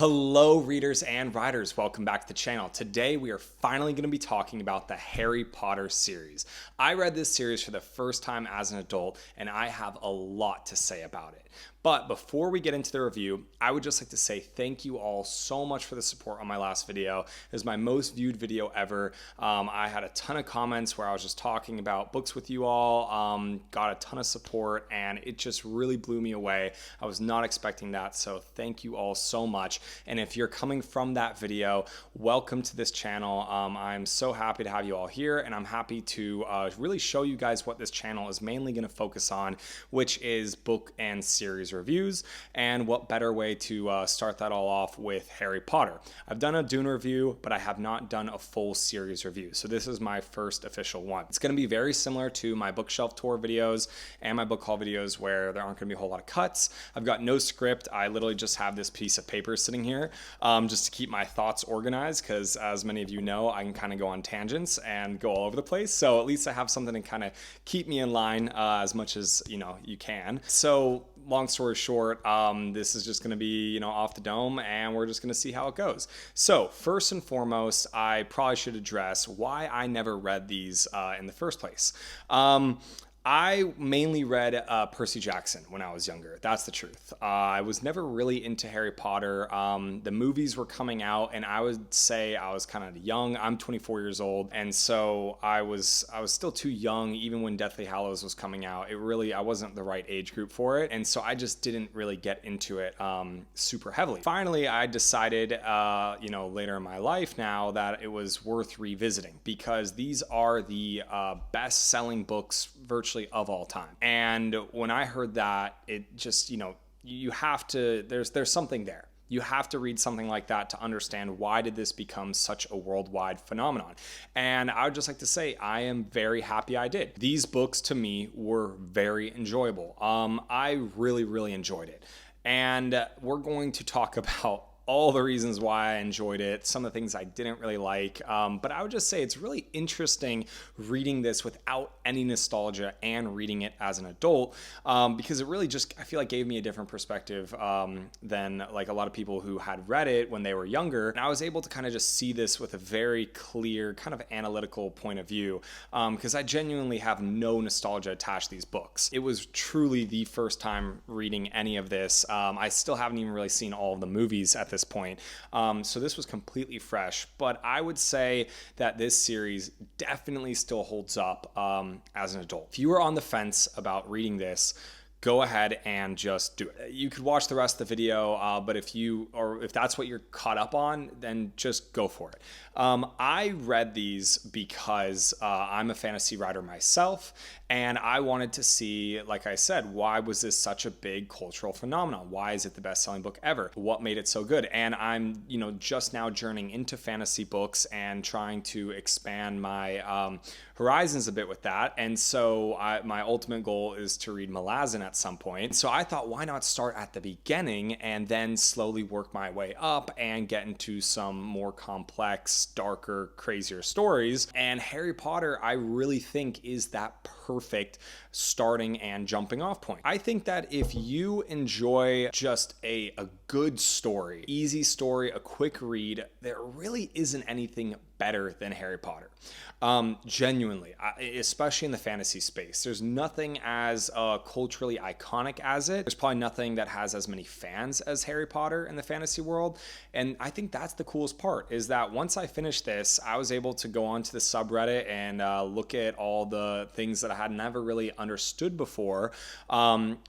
Hello readers and writers, welcome back to the channel. Today we are finally going to be talking about the Harry Potter series. I read this series for the first time as an adult and I have a lot to say about it. But before we get into the review, I would just like to say thank you all so much for the support on my last video. It was my most viewed video ever. I had a ton of comments where I was just talking about books with you all, got a ton of support, and it just really blew me away. I was not expecting that, so thank you all so much. And if you're coming from that video, welcome to this channel. I'm so happy to have you all here, and I'm happy to really show you guys what this channel is mainly going to focus on, which is book and series reviews, and what better way to start that all off with Harry Potter. I've done a Dune review, but I have not done a full series review, so this is my first official one. It's going to be very similar to my bookshelf tour videos and my book haul videos where there aren't going to be a whole lot of cuts. I've got no script. I literally just have this piece of paper sitting here just to keep my thoughts organized, because as many of you know, I can kind of go on tangents and go all over the place, so at least I have something to kind of keep me in line as much as you can. So long story short, this is just going to be, off the dome, and we're just going to see how it goes. So first and foremost, I probably should address why I never read these in the first place. I mainly read Percy Jackson when I was younger. That's the truth. I was never really into Harry Potter. The movies were coming out, and I would say I was kind of young. I'm 24 years old, and so I was still too young even when Deathly Hallows was coming out. I wasn't the right age group for it, and so I just didn't really get into it super heavily. Finally, I decided, later in my life now, that it was worth revisiting, because these are the best-selling books virtually of all time. And when I heard that, it just, you have to, there's something there. You have to read something like that to understand why did this become such a worldwide phenomenon. And I would just like to say I am very happy I did. These books to me were very enjoyable. I really, really enjoyed it. And we're going to talk about all the reasons why I enjoyed it, some of the things I didn't really like, but I would just say it's really interesting reading this without any nostalgia and reading it as an adult, because it really just, I feel like, gave me a different perspective than like a lot of people who had read it when they were younger. And I was able to kind of just see this with a very clear, kind of analytical point of view, because I genuinely have no nostalgia attached to these books. It was truly the first time reading any of this. I still haven't even really seen all of the movies at this point. So this was completely fresh, but I would say that this series definitely still holds up as an adult. If you were on the fence about reading this, go ahead and just do it. You could watch the rest of the video, but if that's what you're caught up on, then just go for it. I read these because I'm a fantasy writer myself, and I wanted to see, like I said, why was this such a big cultural phenomenon? Why is it the best-selling book ever? What made it so good? And I'm, just now journeying into fantasy books and trying to expand my horizons a bit with that. And so my ultimate goal is to read Malazan at some point. So I thought, why not start at the beginning and then slowly work my way up and get into some more complex, darker, crazier stories. And Harry Potter, I really think, is that perfect starting and jumping off point. I think that if you enjoy just a good story, easy story, a quick read, there really isn't anything better than Harry Potter. Genuinely, especially in the fantasy space. There's nothing as culturally iconic as it. There's probably nothing that has as many fans as Harry Potter in the fantasy world. And I think that's the coolest part, is that once I finished this, I was able to go onto the subreddit and look at all the things that I had never really understood before,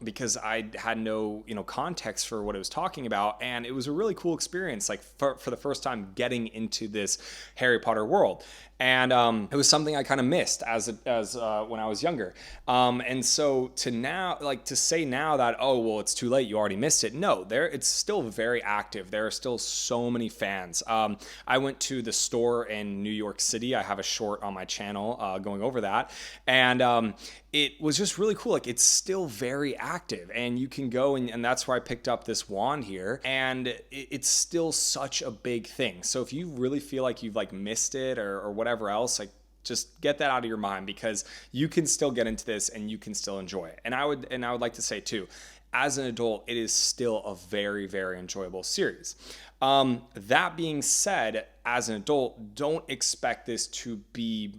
because I had no context for what it was talking about. And it was a really cool experience, like for the first time getting into this Harry Potter world. And it was something I kind of missed as when I was younger. And so to say now that, oh, well, it's too late, you already missed it. No, it's still very active. There are still so many fans. I went to the store in New York City. I have a short on my channel going over that. And it was just really cool. Like, it's still very active, and you can go and that's where I picked up this wand here, and it's still such a big thing. So if you really feel like you've missed it or whatever else, just get that out of your mind, because you can still get into this and you can still enjoy it. And I would like to say too, as an adult, it is still a very, very enjoyable series. That being said, as an adult, don't expect this to be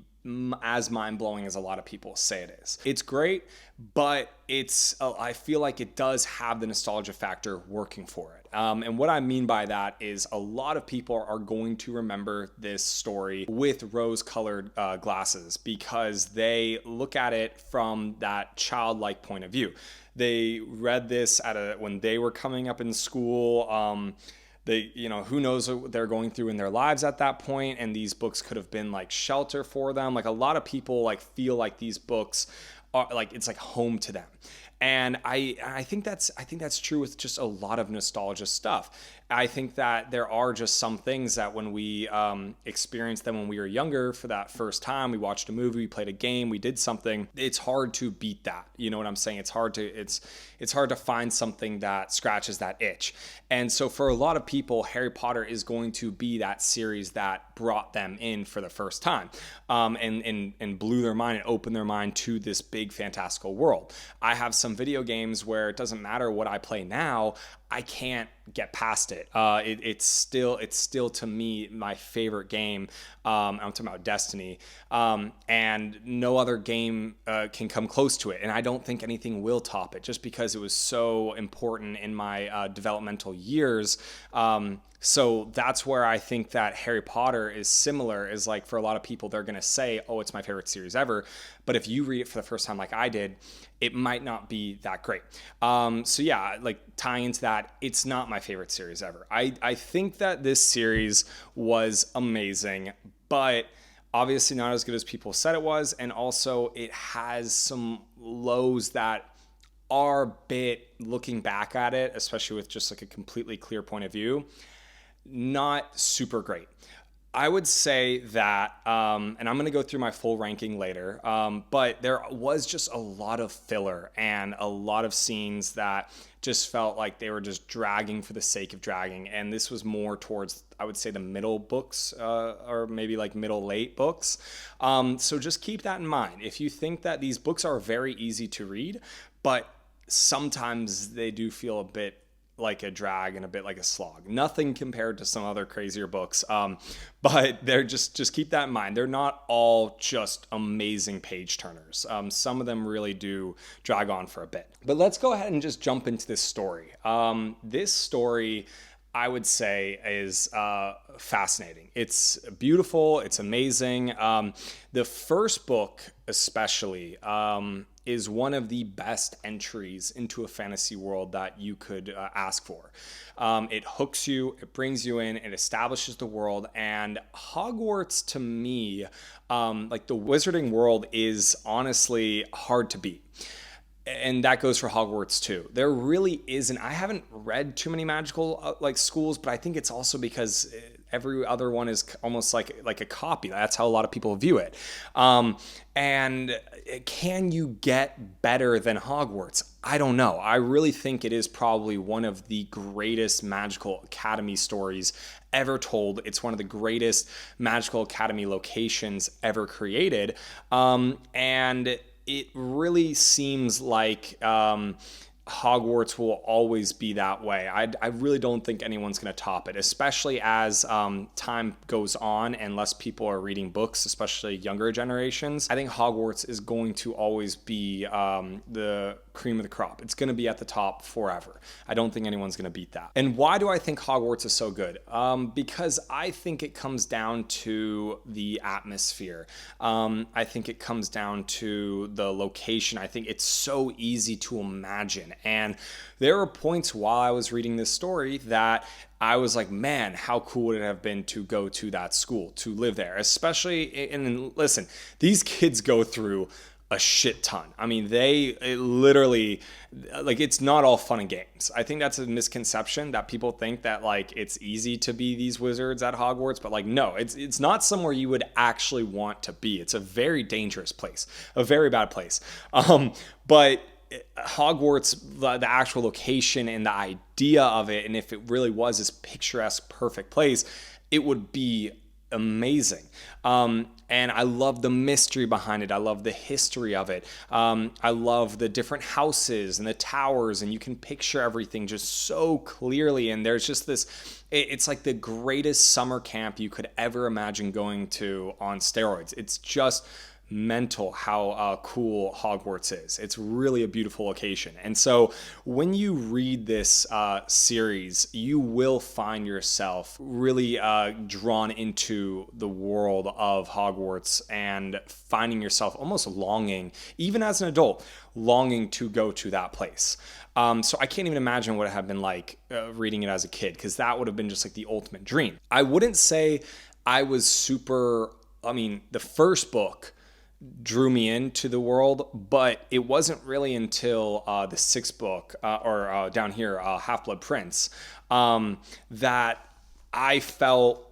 as mind-blowing as a lot of people say it is. It's great, but I feel like it does have the nostalgia factor working for it. And what I mean by that is a lot of people are going to remember this story with rose-colored glasses because they look at it from that childlike point of view. They read this when they were coming up in school. Who knows what they're going through in their lives at that point, and these books could have been like shelter for them. Like a lot of people like feel like these books are like, it's like home to them. And I think that's true with just a lot of nostalgia stuff. I think that there are just some things that when we experienced them when we were younger for that first time, we watched a movie, we played a game, we did something, it's hard to beat that. You know what I'm saying? It's hard to find something that scratches that itch. And so for a lot of people, Harry Potter is going to be that series that brought them in for the first time, and blew their mind and opened their mind to this big fantastical world. I have some video games where it doesn't matter what I play now, I can't get past it. It's still to me my favorite game. I'm talking about Destiny, and no other game can come close to it. And I don't think anything will top it, just because it was so important in my developmental years. So that's where I think that Harry Potter is similar, is like for a lot of people, they're going to say, oh, it's my favorite series ever. But if you read it for the first time like I did, it might not be that great. So yeah, like tying into that, it's not my favorite series ever. I think that this series was amazing, but obviously not as good as people said it was. And also it has some lows that are a bit, looking back at it, especially with just like a completely clear point of view, not super great. I would say that, and I'm going to go through my full ranking later, but there was just a lot of filler and a lot of scenes that just felt like they were just dragging for the sake of dragging. And this was more towards, I would say, the middle books, or maybe like middle late books. So just keep that in mind. If you think that these books are very easy to read, but sometimes they do feel a bit like a drag and a bit like a slog. Nothing compared to some other crazier books, but they're just keep that in mind. They're not all just amazing page turners. Some of them really do drag on for a bit. But let's go ahead and just jump into this story. This story, I would say, is fascinating. It's beautiful. It's amazing. The first book especially is one of the best entries into a fantasy world that you could ask for. It hooks you, it brings you in, it establishes the world, and Hogwarts, to me, like the wizarding world, is honestly hard to beat. And that goes for Hogwarts too. There really isn't. I haven't read too many magical like schools, but I think it's also because every other one is almost like a copy. That's how a lot of people view it. And can you get better than Hogwarts? I don't know. I really think it is probably one of the greatest magical academy stories ever told. It's one of the greatest magical academy locations ever created. And it really seems like Hogwarts will always be that way. I really don't think anyone's going to top it, especially as time goes on and less people are reading books, especially younger generations. I think Hogwarts is going to always be the cream of the crop. It's going to be at the top forever. I don't think anyone's going to beat that. And why do I think Hogwarts is so good? Because I think it comes down to the atmosphere. I think it comes down to the location. I think it's so easy to imagine. And there were points while I was reading this story that I was like, man, how cool would it have been to go to that school, to live there? Especially, and listen, these kids go through a shit ton. I mean, it literally, like, it's not all fun and games. I think that's a misconception that people think that like it's easy to be these wizards at Hogwarts, but like, no, it's not somewhere you would actually want to be. It's a very dangerous place, a very bad place. But Hogwarts, the actual location and the idea of it, and if it really was this picturesque, perfect place, it would be amazing. And I love the mystery behind it. I love the history of it. I love the different houses and the towers, and you can picture everything just so clearly. And there's just this, it's like the greatest summer camp you could ever imagine going to on steroids. It's just mental how cool Hogwarts is. It's really a beautiful location. And so when you read this series, you will find yourself really drawn into the world of Hogwarts and finding yourself almost longing, even as an adult, longing to go to that place. So I can't even imagine what it had been like reading it as a kid, because that would have been just like the ultimate dream. I wouldn't say I was the first book drew me into the world, but it wasn't really until the sixth book, down here, Half-Blood Prince, that I felt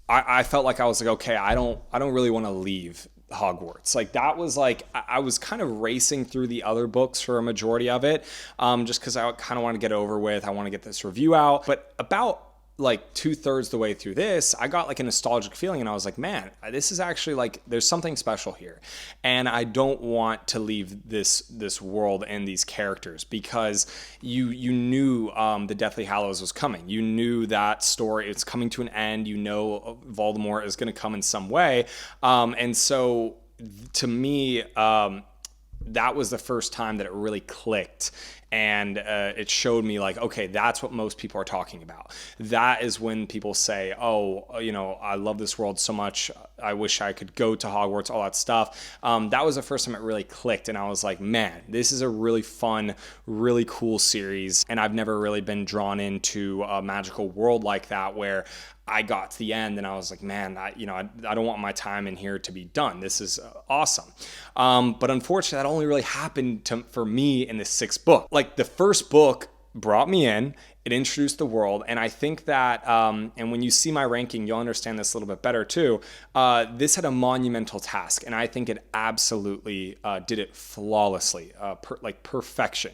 like I was like, okay, I don't really want to leave Hogwarts. Like that was like, I was kind of racing through the other books for a majority of it, just because I kind of want to get it over with. I want to get this review out. But about like 2/3 the way through this, I got like a nostalgic feeling, and I was like, man, this is actually like, there's something special here. And I don't want to leave this world and these characters, because you knew the Deathly Hallows was coming. You knew that story, it's coming to an end. You know Voldemort is going to come in some way. And so to me, that was the first time that it really clicked. And it showed me like, okay, that's what most people are talking about. That is when people say, oh, I love this world so much. I wish I could go to Hogwarts, all that stuff. That was the first time it really clicked. And I was like, man, this is a really fun, really cool series. And I've never really been drawn into a magical world like that, where I got to the end and I was like, man, I don't want my time in here to be done. This is awesome. But unfortunately, that only really happened for me in the sixth book. Like the first book brought me in, it introduced the world. And I think that, and when you see my ranking, you'll understand this a little bit better too. This had a monumental task, and I think it absolutely did it flawlessly, like perfection.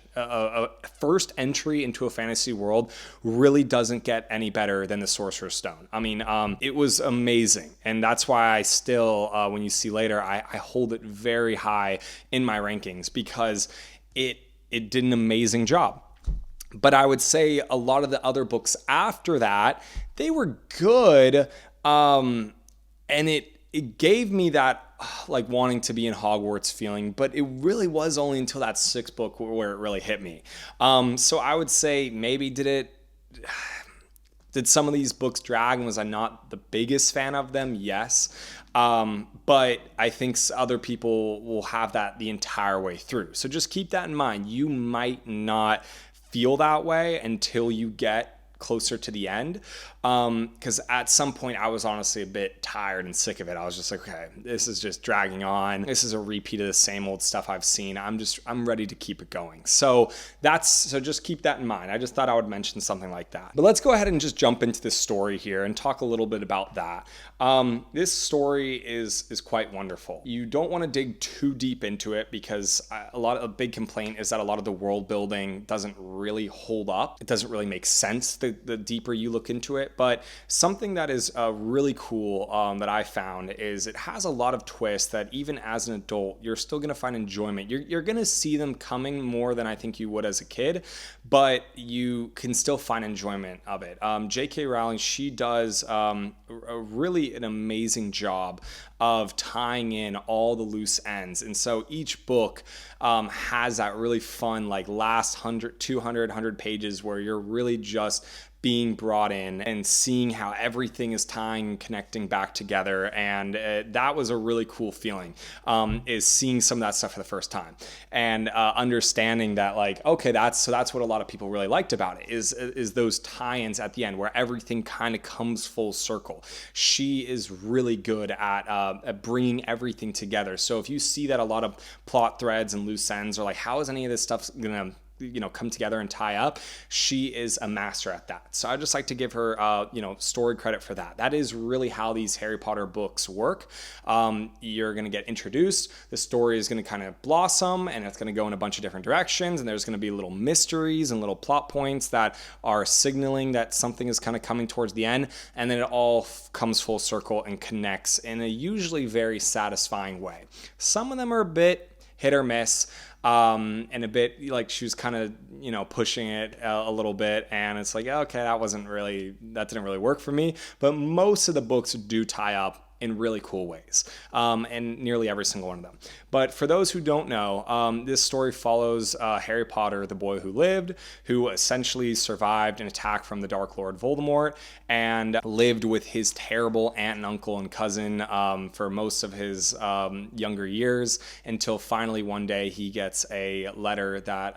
First entry into a fantasy world really doesn't get any better than the Sorcerer's Stone. I mean, it was amazing. And that's why I still, when you see later, I hold it very high in my rankings, because it did an amazing job. But I would say a lot of the other books after that, they were good. And it gave me that like wanting to be in Hogwarts feeling, but it really was only until that sixth book where it really hit me. So I would say maybe did some of these books drag, and was I not the biggest fan of them? Yes. But I think other people will have that the entire way through. So just keep that in mind. You might not feel that way until you get closer to the end, because at some point I was honestly a bit tired and sick of it. I was just like, okay, this is just dragging on. This is a repeat of the same old stuff I've seen. I'm ready to keep it going. So just keep that in mind. I just thought I would mention something like that. But let's go ahead and just jump into this story here and talk a little bit about that. This story is quite wonderful. You don't want to dig too deep into it, because a big complaint is that a lot of the world building doesn't really hold up. It doesn't really make sense the deeper you look into it. But something that is really cool that I found is it has a lot of twists that even as an adult, you're still going to find enjoyment. You're going to see them coming more than I think you would as a kid, but you can still find enjoyment of it. J.K. Rowling, she does really an amazing job of tying in all the loose ends. And so each book has that really fun, like last 100 pages where you're really just being brought in and seeing how everything is tying and connecting back together. And that was a really cool feeling, is seeing some of that stuff for the first time and understanding that, like, okay, that's what a lot of people really liked about it is those tie-ins at the end where everything kind of comes full circle. She is really good at bringing everything together. So if you see that a lot of plot threads and loose ends are like, how is any of this stuff gonna come together and tie up. She is a master at that. So I just like to give her, story credit for that. That is really how these Harry Potter books work. You're going to get introduced. The story is going to kind of blossom, and it's going to go in a bunch of different directions. And there's going to be little mysteries and little plot points that are signaling that something is kind of coming towards the end. And then it all comes full circle and connects in a usually very satisfying way. Some of them are a bit hit or miss. And a bit like she was kind of, pushing it a little bit, and it's like, okay, that didn't really work for me. But most of the books do tie up in really cool ways, and nearly every single one of them. But for those who don't know, this story follows Harry Potter, the boy who lived, who essentially survived an attack from the Dark Lord Voldemort and lived with his terrible aunt and uncle and cousin for most of his younger years, until finally one day he gets a letter that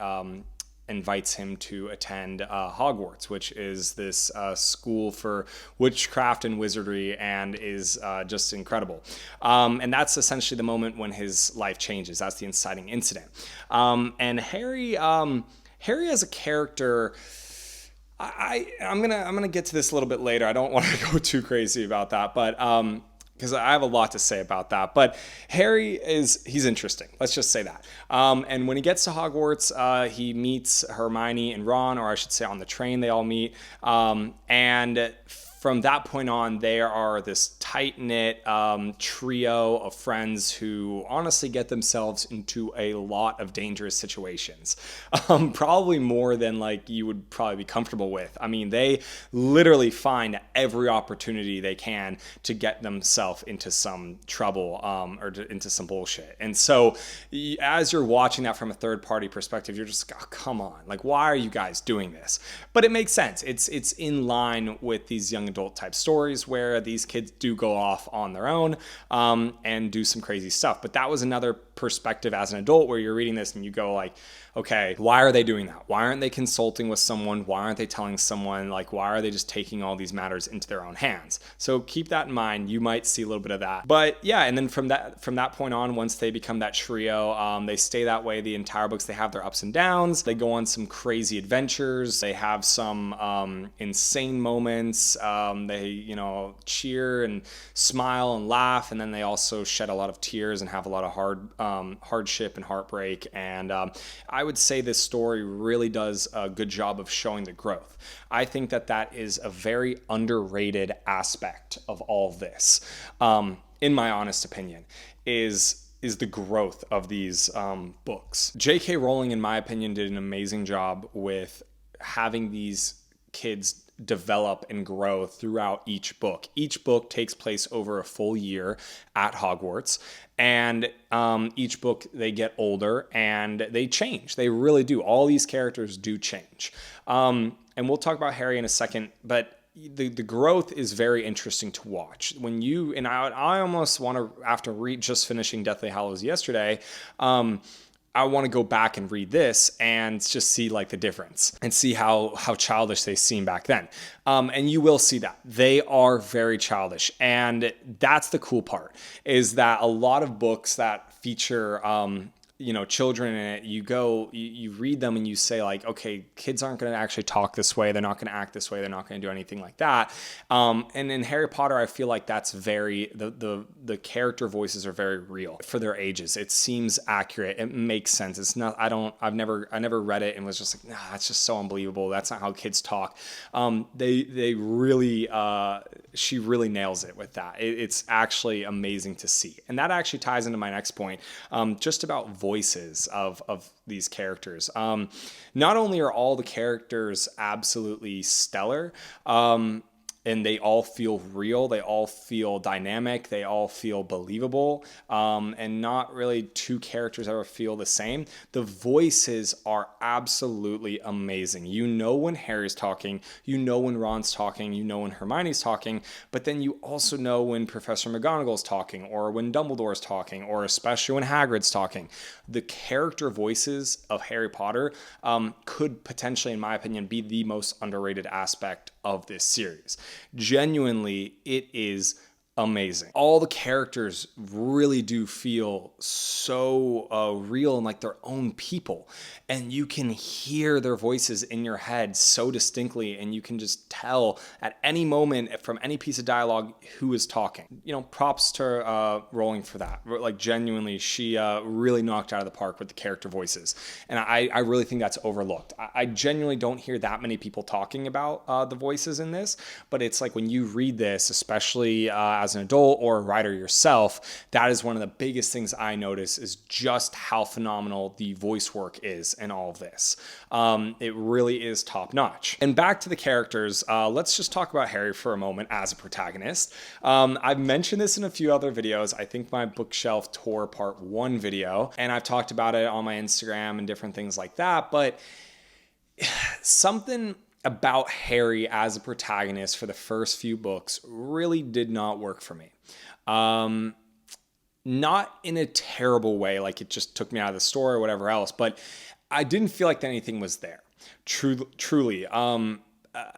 invites him to attend Hogwarts, which is this school for witchcraft and wizardry, and is just incredible. And that's essentially the moment when his life changes. That's the inciting incident. And Harry as a character, I'm gonna get to this a little bit later. I don't want to go too crazy about that, but because I have a lot to say about that. But Harry he's interesting. Let's just say that. And when he gets to Hogwarts, he meets Hermione and Ron, or I should say on the train they all meet. And from that point on, they are this tight-knit trio of friends who honestly get themselves into a lot of dangerous situations. Probably more than you would probably be comfortable with. I mean, they literally find every opportunity they can to get themselves into some trouble or into some bullshit. And so as you're watching that from a third-party perspective, you're just, oh, come on. Why are you guys doing this? But it makes sense. It's in line with these young adult type stories where these kids do go off on their own and do some crazy stuff. But that was another perspective as an adult where you're reading this and you go okay, why are they doing that? Why aren't they consulting with someone? Why aren't they telling someone? Why are they just taking all these matters into their own hands? So keep that in mind. You might see a little bit of that. But yeah, and then from that point on, once they become that trio, they stay that way the entire books. They have their ups and downs. They go on some crazy adventures. They have some insane moments. They, cheer and smile and laugh. And then they also shed a lot of tears and have a lot of hardship and heartbreak. And I would say this story really does a good job of showing the growth. I think that is a very underrated aspect of all of this, in my honest opinion, is the growth of these books. J.K. Rowling, in my opinion, did an amazing job with having these kids develop and grow throughout each book. Each book takes place over a full year at Hogwarts, and each book they get older and they change. They really do. All these characters do change. And we'll talk about Harry in a second, but the growth is very interesting to watch. I almost want to, after just finishing Deathly Hallows yesterday, I want to go back and read this and just see the difference and see how childish they seem back then. And you will see that they are very childish. And that's the cool part, is that a lot of books that feature, children in it, you read them and you say okay, kids aren't going to actually talk this way. They're not going to act this way. They're not going to do anything like that. And in Harry Potter, I feel that's very, the character voices are very real for their ages. It seems accurate. It makes sense. It's not, I never read it and was just nah, that's just so unbelievable. That's not how kids talk. They really, she really nails it with that. It's actually amazing to see. And that actually ties into my next point, just about voices of these characters. Not only are all the characters absolutely stellar, and they all feel real, they all feel dynamic, they all feel believable, and not really two characters ever feel the same. The voices are absolutely amazing. You know when Harry's talking, you know when Ron's talking, you know when Hermione's talking, but then you also know when Professor McGonagall's talking, or when Dumbledore's talking, or especially when Hagrid's talking. The character voices of Harry Potter could potentially, in my opinion, be the most underrated aspect of this series. Genuinely, it is amazing. All the characters really do feel so real and like their own people. And you can hear their voices in your head so distinctly, and you can just tell at any moment from any piece of dialogue who is talking. You know, props to Rowling for that. Like, genuinely, she really knocked out of the park with the character voices. And I really think that's overlooked. I genuinely don't hear that many people talking about the voices in this, but it's like when you read this, especially as an adult or a writer yourself, that is one of the biggest things I notice, is just how phenomenal the voice work is in all of this. It really is top notch. And back to the characters, let's just talk about Harry for a moment as a protagonist. I've mentioned this in a few other videos. I think my bookshelf tour part 1 video, and I've talked about it on my Instagram and different things like that, but something about Harry as a protagonist for the first few books really did not work for me. Not in a terrible way, like it just took me out of the story or whatever else, but I didn't feel like anything was there. Truly.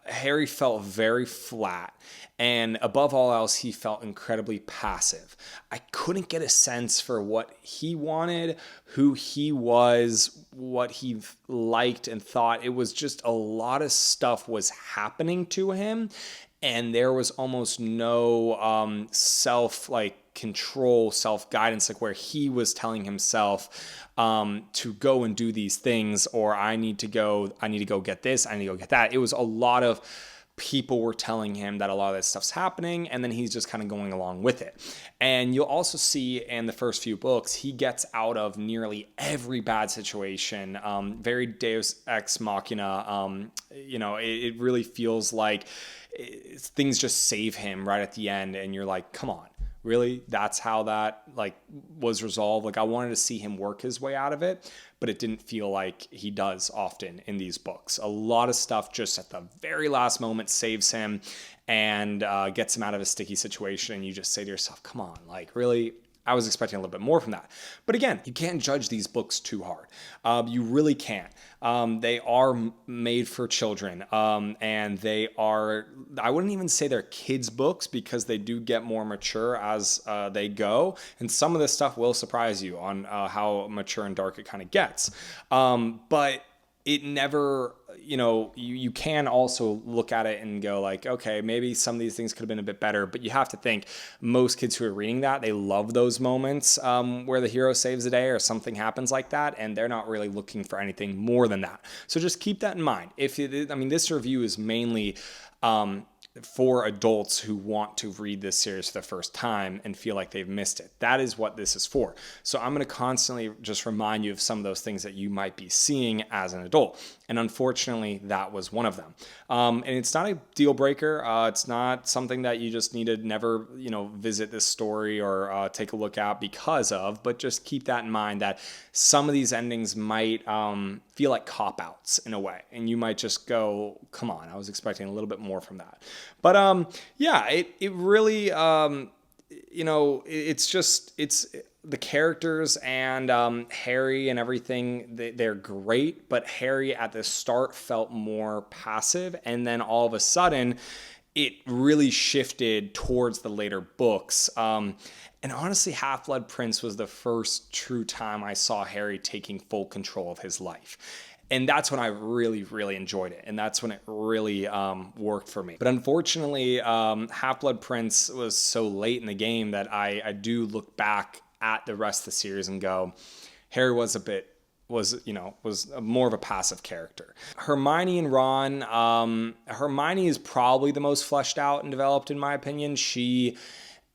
Harry felt very flat, and above all else, he felt incredibly passive. I couldn't get a sense for what he wanted, who he was, what he liked and thought. It was just a lot of stuff was happening to him, and there was almost no self-control, self-guidance, like where he was telling himself to go and do these things, or I need to go get this, I need to go get that. It was a lot of people were telling him that a lot of this stuff's happening, and then he's just kind of going along with it. And you'll also see in the first few books, he gets out of nearly every bad situation. Very Deus Ex Machina. It really feels like things just save him right at the end, and you're like, come on. Really? That's how that was resolved? Like, I wanted to see him work his way out of it, but it didn't feel like he does often in these books. A lot of stuff just at the very last moment saves him and gets him out of a sticky situation. And you just say to yourself, come on, really? I was expecting a little bit more from that. But again, you can't judge these books too hard. You really can't. They are made for children. And they are, I wouldn't even say they're kids' books, because they do get more mature as they go. And some of this stuff will surprise you on how mature and dark it kind of gets. But it never, you can also look at it and go like, okay, maybe some of these things could have been a bit better, but you have to think most kids who are reading that, they love those moments where the hero saves the day or something happens like that, and they're not really looking for anything more than that. So just keep that in mind. This review is mainly for adults who want to read this series for the first time and feel like they've missed it. That is what this is for. So I'm going to constantly just remind you of some of those things that you might be seeing as an adult. And unfortunately, that was one of them. And it's not a deal breaker. It's not something that you just need to never, visit this story or take a look at because of, but just keep that in mind that some of these endings might feel like cop-outs in a way. And you might just go, come on, I was expecting a little bit more from that. But it really, it's the characters and Harry and everything, they're great, but Harry at the start felt more passive, and then all of a sudden it really shifted towards the later books. And honestly, Half-Blood Prince was the first true time I saw Harry taking full control of his life. And that's when I really, really enjoyed it. And that's when it really worked for me. But unfortunately, Half-Blood Prince was so late in the game that I do look back at the rest of the series and go, Harry was more of a passive character. Hermione and Ron, Hermione is probably the most fleshed out and developed in my opinion. She,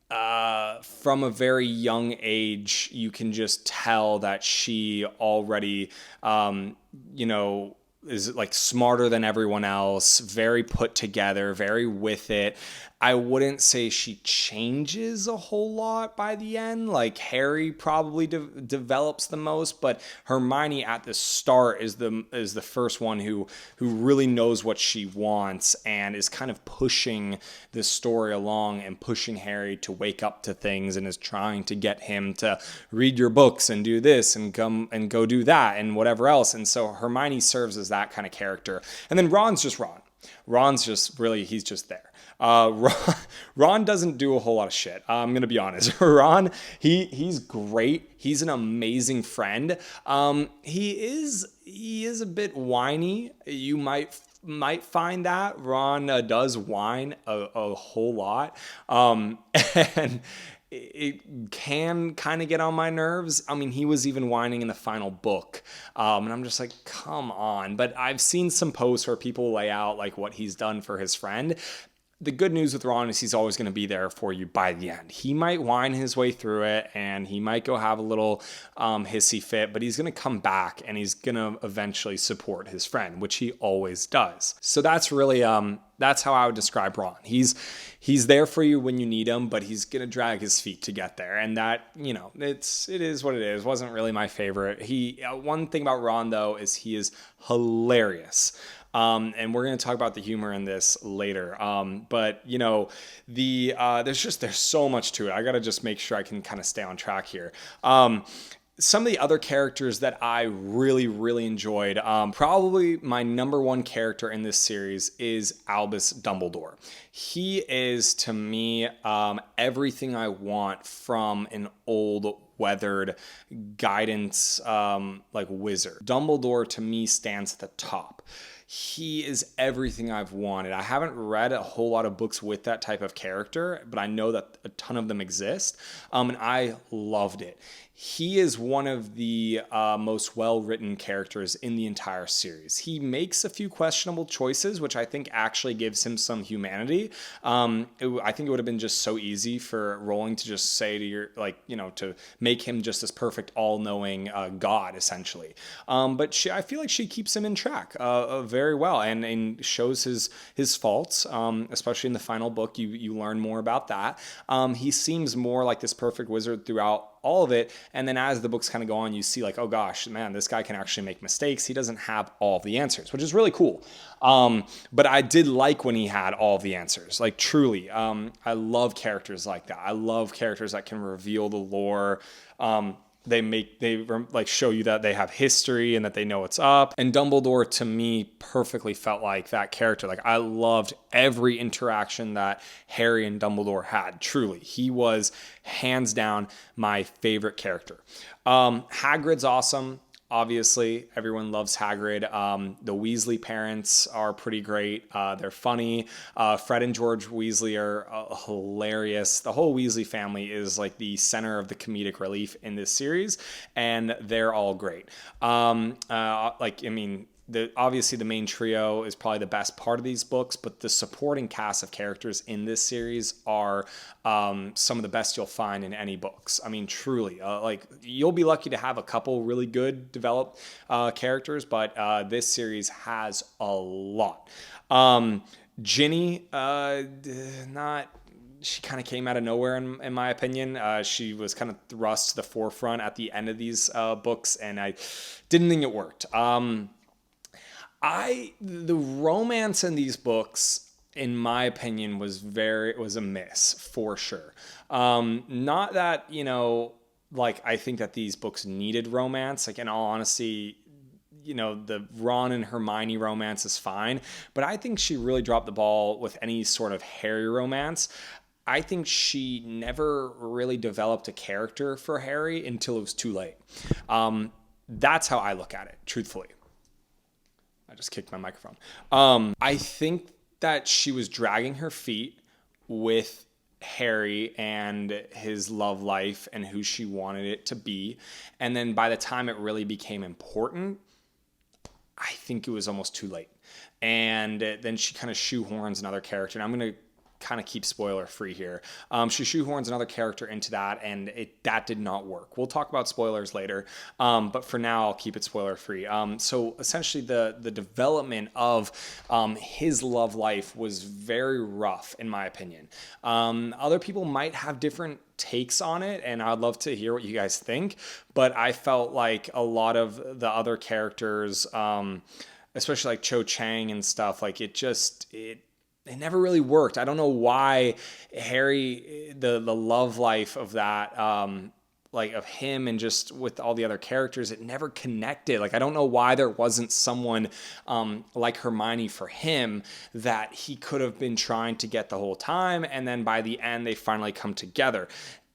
from a very young age, you can just tell that she already, is smarter than everyone else, very put together, very with it. I wouldn't say she changes a whole lot by the end. Harry probably develops the most, but Hermione at the start is the first one who really knows what she wants and is kind of pushing the story along and pushing Harry to wake up to things and is trying to get him to read your books and do this and come and go do that and whatever else. And so Hermione serves as that kind of character. And then Ron's just Ron. Ron's just really, he's just there. Ron doesn't do a whole lot of shit. I'm going to be honest. Ron, he's great. He's an amazing friend. He is a bit whiny. You might find that Ron does whine a whole lot. And it can kind of get on my nerves. I mean, he was even whining in the final book. And I'm just like, come on. But I've seen some posts where people lay out like what he's done for his friend. The good news with Ron is he's always going to be there for you by the end. He might whine his way through it and he might go have a little hissy fit, but he's going to come back and he's going to eventually support his friend, which he always does. So that's really, that's how I would describe Ron. He's there for you when you need him, but he's going to drag his feet to get there. And that, it is what it is. Wasn't really my favorite. One thing about Ron though, is he is hilarious. And we're going to talk about the humor in this later. But there's so much to it. I got to just make sure I can kind of stay on track here. Some of the other characters that I really, really enjoyed, probably my number one character in this series is Albus Dumbledore. He is, to me, everything I want from an old weathered guidance wizard. Dumbledore, to me, stands at the top. He is everything I've wanted. I haven't read a whole lot of books with that type of character, but I know that a ton of them exist, and I loved it. He is one of the most well-written characters in the entire series. He makes a few questionable choices, which I think actually gives him some humanity. I think it would have been just so easy for Rowling to just say to make him just this perfect, all-knowing god, essentially. But I feel like she keeps him in track very well and shows his faults, especially in the final book. You learn more about that. He seems more like this perfect wizard throughout all of it. And then as the books kind of go on, you see like, oh gosh, man, this guy can actually make mistakes. He doesn't have all of the answers, which is really cool. But I did like when he had all of the answers, like truly. I love characters like that. I love characters that can reveal the lore. They show you that they have history and that they know what's up. And Dumbledore, to me, perfectly felt like that character. Like, I loved every interaction that Harry and Dumbledore had. Truly, he was hands down my favorite character. Hagrid's awesome. Obviously, everyone loves Hagrid. The Weasley parents are pretty great. They're funny. Fred and George Weasley are hilarious. The whole Weasley family is like the center of the comedic relief in this series, and they're all great. Obviously the main trio is probably the best part of these books, but the supporting cast of characters in this series are some of the best you'll find in any books. I mean, truly, you'll be lucky to have a couple really good developed characters, but this series has a lot. Ginny, she kind of came out of nowhere in my opinion. She was kind of thrust to the forefront at the end of these books, and I didn't think it worked. The romance in these books, in my opinion, was a miss for sure. Not that, I think that these books needed romance. Like, in all honesty, the Ron and Hermione romance is fine, but I think she really dropped the ball with any sort of Harry romance. I think she never really developed a character for Harry until it was too late. That's how I look at it, truthfully. I just kicked my microphone. I think that she was dragging her feet with Harry and his love life and who she wanted it to be. And then by the time it really became important, I think it was almost too late. And then she kind of shoehorns another character. And I'm going to kind of keep spoiler free here. She shoehorns another character into that, and that did not work. We'll talk about spoilers later, but for now I'll keep it spoiler free. So essentially the development of his love life was very rough in my opinion. Other people might have different takes on it, and I'd love to hear what you guys think, but I felt like a lot of the other characters, especially like Cho Chang and stuff, like it never really worked. I don't know why Harry, the love life of that, of him and just with all the other characters, it never connected. Like, I don't know why there wasn't someone like Hermione for him that he could have been trying to get the whole time, and then by the end they finally come together.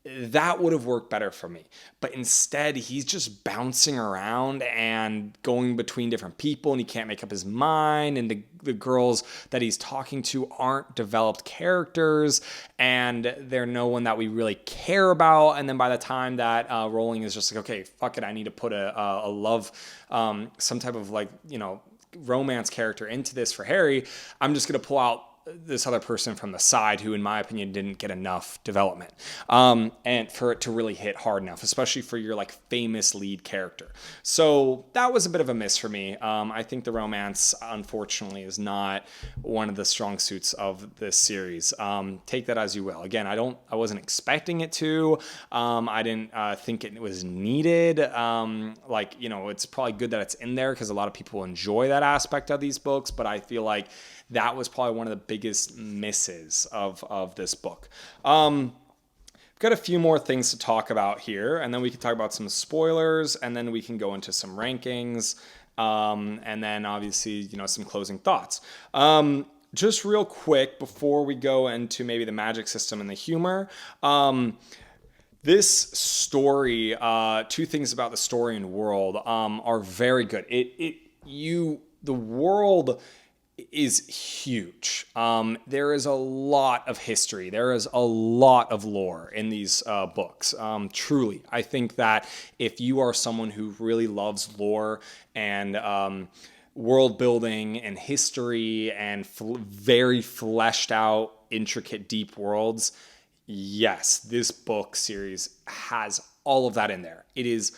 That would have worked better for me. But instead, he's just bouncing around and going between different people, and he can't make up his mind, and the girls that he's talking to aren't developed characters, and they're no one that we really care about. And then by the time that Rowling is just like, okay, fuck it, I need to put a love, some type of romance character into this for Harry, I'm just going to pull out this other person from the side who, in my opinion, didn't get enough development, and for it to really hit hard enough, especially for your famous lead character. So that was a bit of a miss for me. I think the romance, unfortunately, is not one of the strong suits of this series. Take that as you will. Again, I wasn't expecting it to. I didn't think it was needed. It's probably good that it's in there because a lot of people enjoy that aspect of these books, but I feel like that was probably one of the biggest misses of this book. Got a few more things to talk about here, and then we can talk about some spoilers, and then we can go into some rankings, and then obviously, some closing thoughts. Just real quick before we go into maybe the magic system and the humor, this story, two things about the story and world are very good. The world is huge. There is a lot of history. There is a lot of lore in these books. Truly, I think that if you are someone who really loves lore and world building and history and very fleshed out, intricate, deep worlds, yes, this book series has all of that in there. It is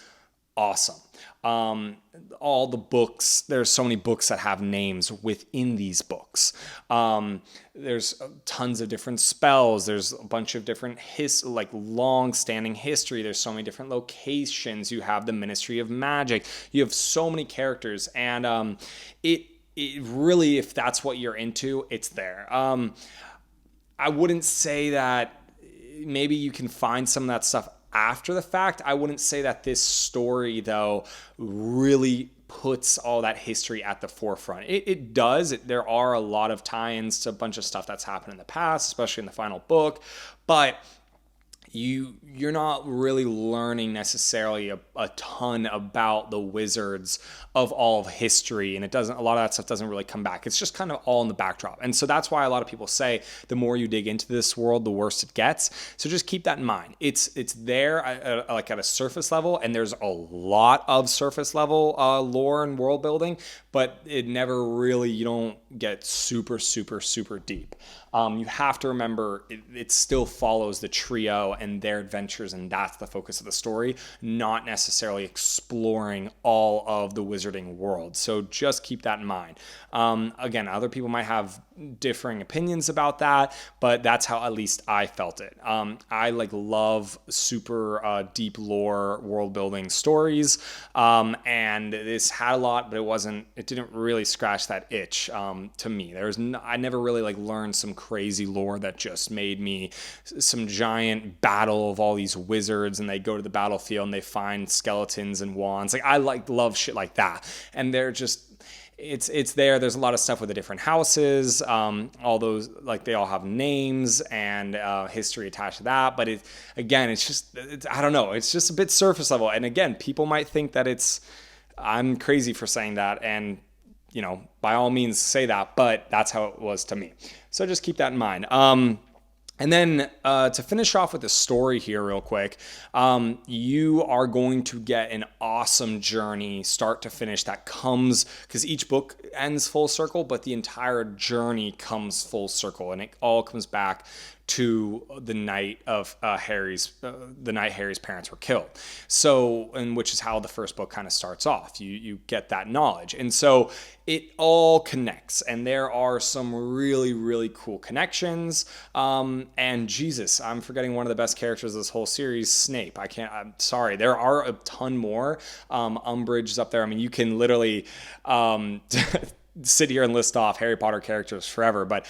awesome. All the books, there's so many books that have names within these books. There's tons of different spells. There's a bunch of different long-standing history. There's so many different locations. You have the Ministry of Magic. You have so many characters, and it really, if that's what you're into, it's there. I wouldn't say that maybe you can find some of that stuff after the fact. I wouldn't say that this story, though, really puts all that history at the forefront. It does. There are a lot of tie-ins to a bunch of stuff that's happened in the past, especially in the final book, but you're not really learning necessarily a ton about the wizards of all of history, and a lot of that stuff doesn't really come back. It's just kind of all in the backdrop. And so that's why a lot of people say the more you dig into this world, the worse it gets. So just keep that in mind. It's there at a surface level, and there's a lot of surface level lore and world building, but it never really, you don't get super, super, super deep. You have to remember it still follows the trio and their adventures, and that's the focus of the story, not necessarily exploring all of the wizarding world. So just keep that in mind. Again, other people might have differing opinions about that, but that's how at least I felt it. I love super deep lore world building stories, and this had a lot, but it didn't really scratch that itch to me. I never really learned some crazy lore that just made me some giant battle of all these wizards, and they go to the battlefield and they find skeletons and wands. I love shit like that, and they're just it's there. There's a lot of stuff with the different houses, all those, they all have names and history attached to that, but I don't know, it's just a bit surface level. And again, people might think that I'm crazy for saying that, and by all means say that, but that's how it was to me. So just keep that in mind. And then to finish off with the story here real quick, you are going to get an awesome journey start to finish that comes, because each book ends full circle, but the entire journey comes full circle, and it all comes back to the night of Harry's parents were killed. So, and which is how the first book kind of starts off. You get that knowledge. And so it all connects, and there are some really, really cool connections. And Jesus, I'm forgetting one of the best characters of this whole series, Snape. I'm sorry. There are a ton more. Umbridge is up there. I mean, you can literally, sit here and list off Harry Potter characters forever, but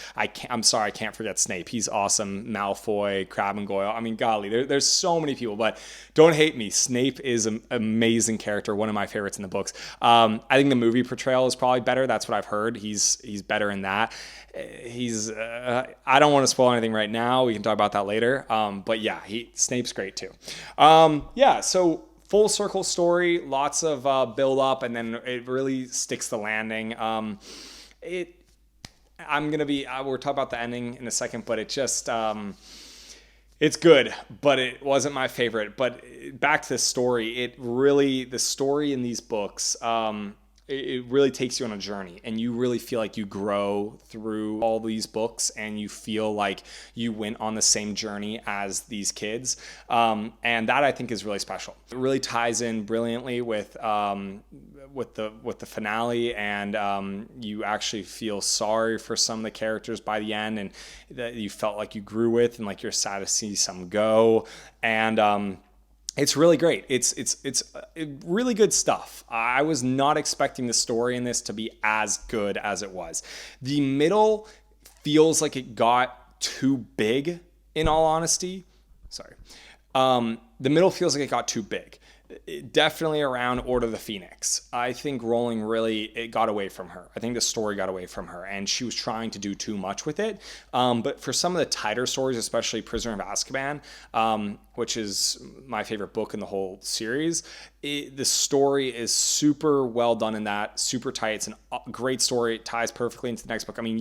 I'm sorry, I can't forget Snape. He's awesome. Malfoy, Crabbe and Goyle. I mean, golly, there's so many people, but don't hate me. Snape is an amazing character, one of my favorites in the books. I think the movie portrayal is probably better. That's what I've heard. He's better in that. I don't want to spoil anything right now. We can talk about that later. But yeah, Snape's great too. So full circle story, lots of build up, and then it really sticks the landing. We're talking about the ending in a second, but it just, it's good, but it wasn't my favorite. But back to the story, the story in these books, it really takes you on a journey, and you really feel like you grow through all these books, and you feel like you went on the same journey as these kids. And that I think is really special. It really ties in brilliantly with the finale, and you actually feel sorry for some of the characters by the end, and that you felt like you grew with, and like you're sad to see some go. And it's really great. It's really good stuff. I was not expecting the story in this to be as good as it was. The middle feels like it got too big, in all honesty. Sorry. The middle feels like it got too big. Definitely around Order of the Phoenix. I think Rowling it got away from her. I think the story got away from her, and she was trying to do too much with it. But for some of the tighter stories, especially Prisoner of Azkaban, which is my favorite book in the whole series, the story is super well done in that, super tight. It's a great story. It ties perfectly into the next book. I mean,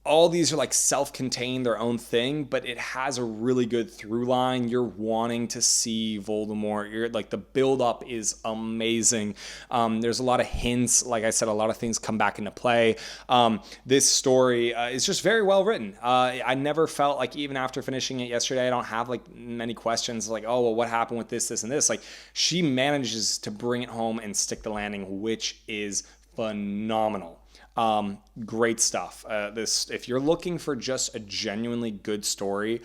all these are like self-contained, their own thing, but it has a really good through line. You're wanting to see Voldemort. The build-up is amazing. There's a lot of hints. Like I said, a lot of things come back into play. This story is just very well written. I never felt like, even after finishing it yesterday, I don't have like many questions like, oh, well, what happened with this, and this? Like, she manages to bring it home and stick the landing, which is phenomenal. Great stuff. If you're looking for just a genuinely good story,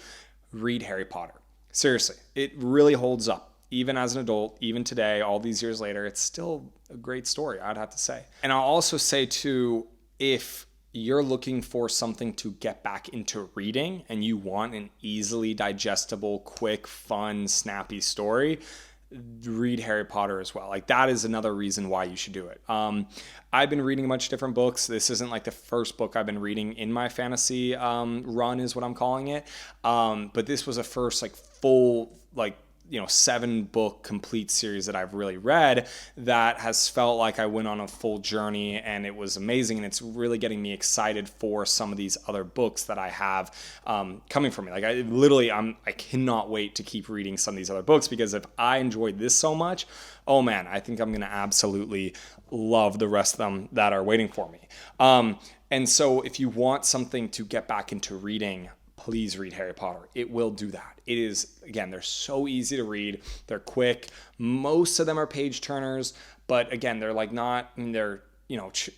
read Harry Potter. Seriously, it really holds up. Even as an adult, even today, all these years later, it's still a great story, I'd have to say. And I'll also say too, if you're looking for something to get back into reading and you want an easily digestible, quick, fun, snappy story, read Harry Potter as well. Like, that is another reason why you should do it. I've been reading a bunch of different books. This isn't like the first book I've been reading in my fantasy run, is what I'm calling it. But this was a first like full 7-book complete series that I've really read that has felt like I went on a full journey, and it was amazing. And it's really getting me excited for some of these other books that I have coming from me. Like, I cannot wait to keep reading some of these other books, because if I enjoyed this so much, oh man, I think I'm going to absolutely love the rest of them that are waiting for me. And so if you want something to get back into reading, please read Harry Potter. It will do that. It is, again, they're so easy to read. They're quick. Most of them are page turners, but again, they're like they're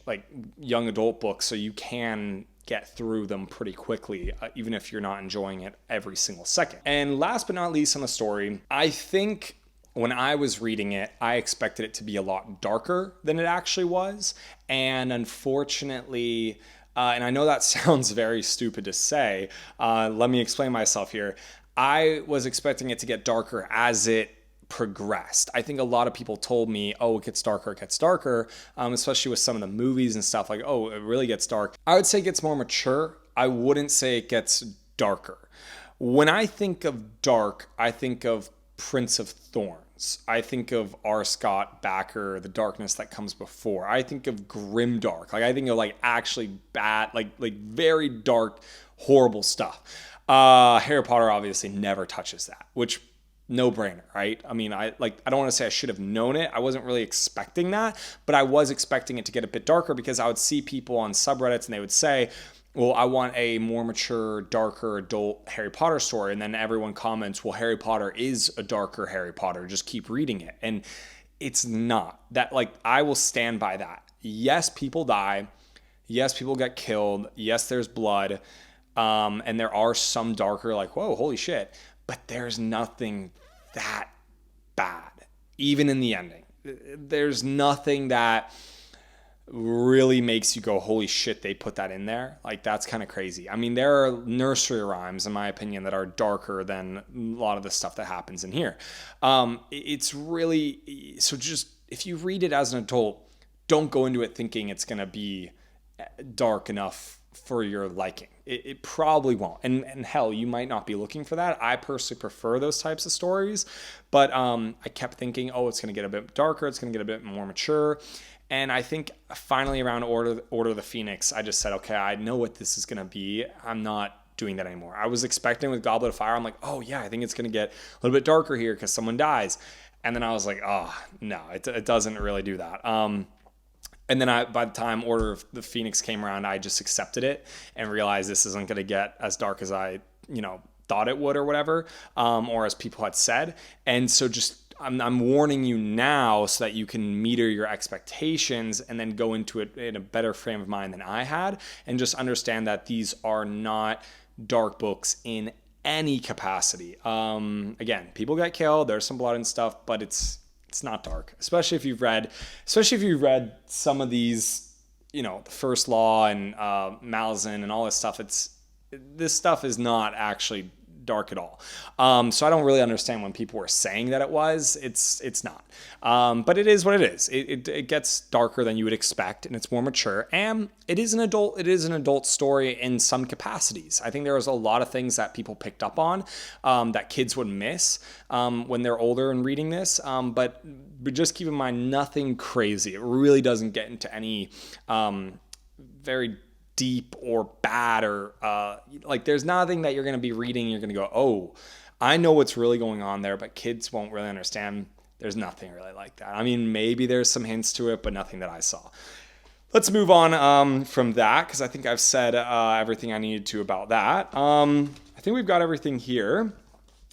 like young adult books, so you can get through them pretty quickly, even if you're not enjoying it every single second. And last but not least on the story, I think when I was reading it, I expected it to be a lot darker than it actually was. And unfortunately, and I know that sounds very stupid to say. Let me explain myself here. I was expecting it to get darker as it progressed. I think a lot of people told me, oh, it gets darker, especially with some of the movies and stuff, like, oh, it really gets dark. I would say it gets more mature. I wouldn't say it gets darker. When I think of dark, I think of Prince of Thorns. I think of R. Scott Bakker, The Darkness That Comes Before. I think of grimdark. Like, I think of like actually bad, like very dark, horrible stuff. Harry Potter obviously never touches that, which no brainer, right? I mean, I don't want to say I should have known it. I wasn't really expecting that, but I was expecting it to get a bit darker, because I would see people on subreddits and they would say, well, I want a more mature, darker adult Harry Potter story. And then everyone comments, well, Harry Potter is a darker Harry Potter. Just keep reading it. And it's not. That, like, I will stand by that. Yes, people die. Yes, people get killed. Yes, there's blood. And there are some darker, like, whoa, holy shit. But there's nothing that bad, even in the ending. There's nothing that really makes you go, holy shit, they put that in there. Like, that's kind of crazy. I mean, there are nursery rhymes, in my opinion, that are darker than a lot of the stuff that happens in here. It's really, so just if you read it as an adult, don't go into it thinking it's going to be dark enough for your liking. It probably won't. And hell, you might not be looking for that. I personally prefer those types of stories, but I kept thinking, oh, it's going to get a bit darker. It's going to get a bit more mature. And I think finally around Order of the Phoenix, I just said, okay, I know what this is going to be. I'm not doing that anymore. I was expecting with Goblet of Fire, I'm like, oh yeah, I think it's going to get a little bit darker here because someone dies. And then I was like, oh, no, it doesn't really do that. And then by the time Order of the Phoenix came around, I just accepted it and realized this isn't going to get as dark as I, thought it would or whatever, or as people had said. And so just I'm warning you now so that you can meter your expectations and then go into it in a better frame of mind than I had, and just understand that these are not dark books in any capacity. Again, people get killed, there's some blood and stuff, but it's not dark, especially if you've read some of these, the First Law and Malazan and all this stuff. This stuff is not actually dark at all. So I don't really understand when people were saying that it was. It's not. But it is what it is. It gets darker than you would expect, and it's more mature. And it is an adult story in some capacities. I think there was a lot of things that people picked up on that kids would miss when they're older and reading this. But just keep in mind, nothing crazy. It really doesn't get into any very deep or bad or like there's nothing that you're going to be reading you're going to go, oh, I know what's really going on there, but kids won't really understand. There's nothing really like that. I mean, maybe there's some hints to it, but nothing that I saw. Let's move on from that, because I think I've said everything I needed to about that. I think we've got everything here.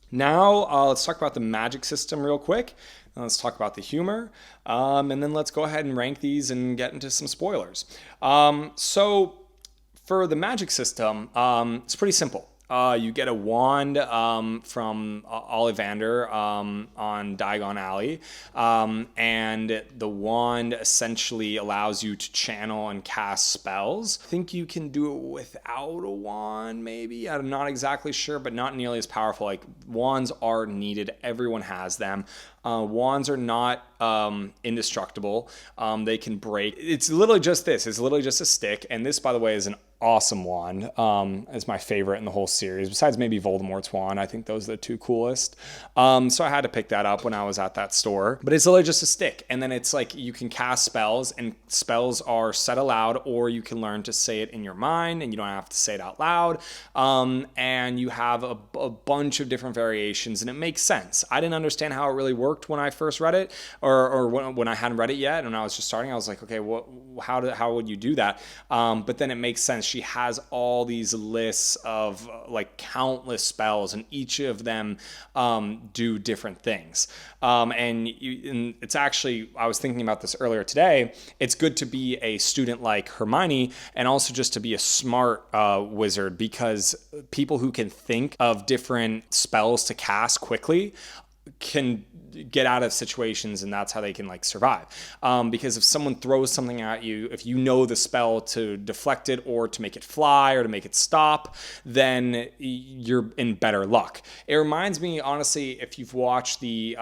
Now let's talk about the magic system real quick. Let's talk about the humor, and then let's go ahead and rank these and get into some spoilers. So for the magic system, it's pretty simple. You get a wand from Ollivander on Diagon Alley, and the wand essentially allows you to channel and cast spells. I think you can do it without a wand, maybe. I'm not exactly sure, but not nearly as powerful. Like, wands are needed. Everyone has them. Wands are not indestructible. They can break. It's literally just this. It's literally just a stick. And this, by the way, is an awesome wand. It's my favorite in the whole series, besides maybe Voldemort's wand. I think those are the two coolest. So I had to pick that up when I was at that store. But it's literally just a stick. And then it's like you can cast spells, and spells are said aloud, or you can learn to say it in your mind, and you don't have to say it out loud. And you have a bunch of different variations, and it makes sense. I didn't understand how it really worked when I first read it, or when I hadn't read it yet, and I was just starting. I was like, okay, how would you do that? But then it makes sense. She has all these lists of like countless spells, and each of them do different things. And it's actually, I was thinking about this earlier today, it's good to be a student like Hermione, and also just to be a smart wizard, because people who can think of different spells to cast quickly can get out of situations, and that's how they can like survive. Because if someone throws something at you, if you know the spell to deflect it or to make it fly or to make it stop, then you're in better luck. It reminds me, honestly, if you've watched the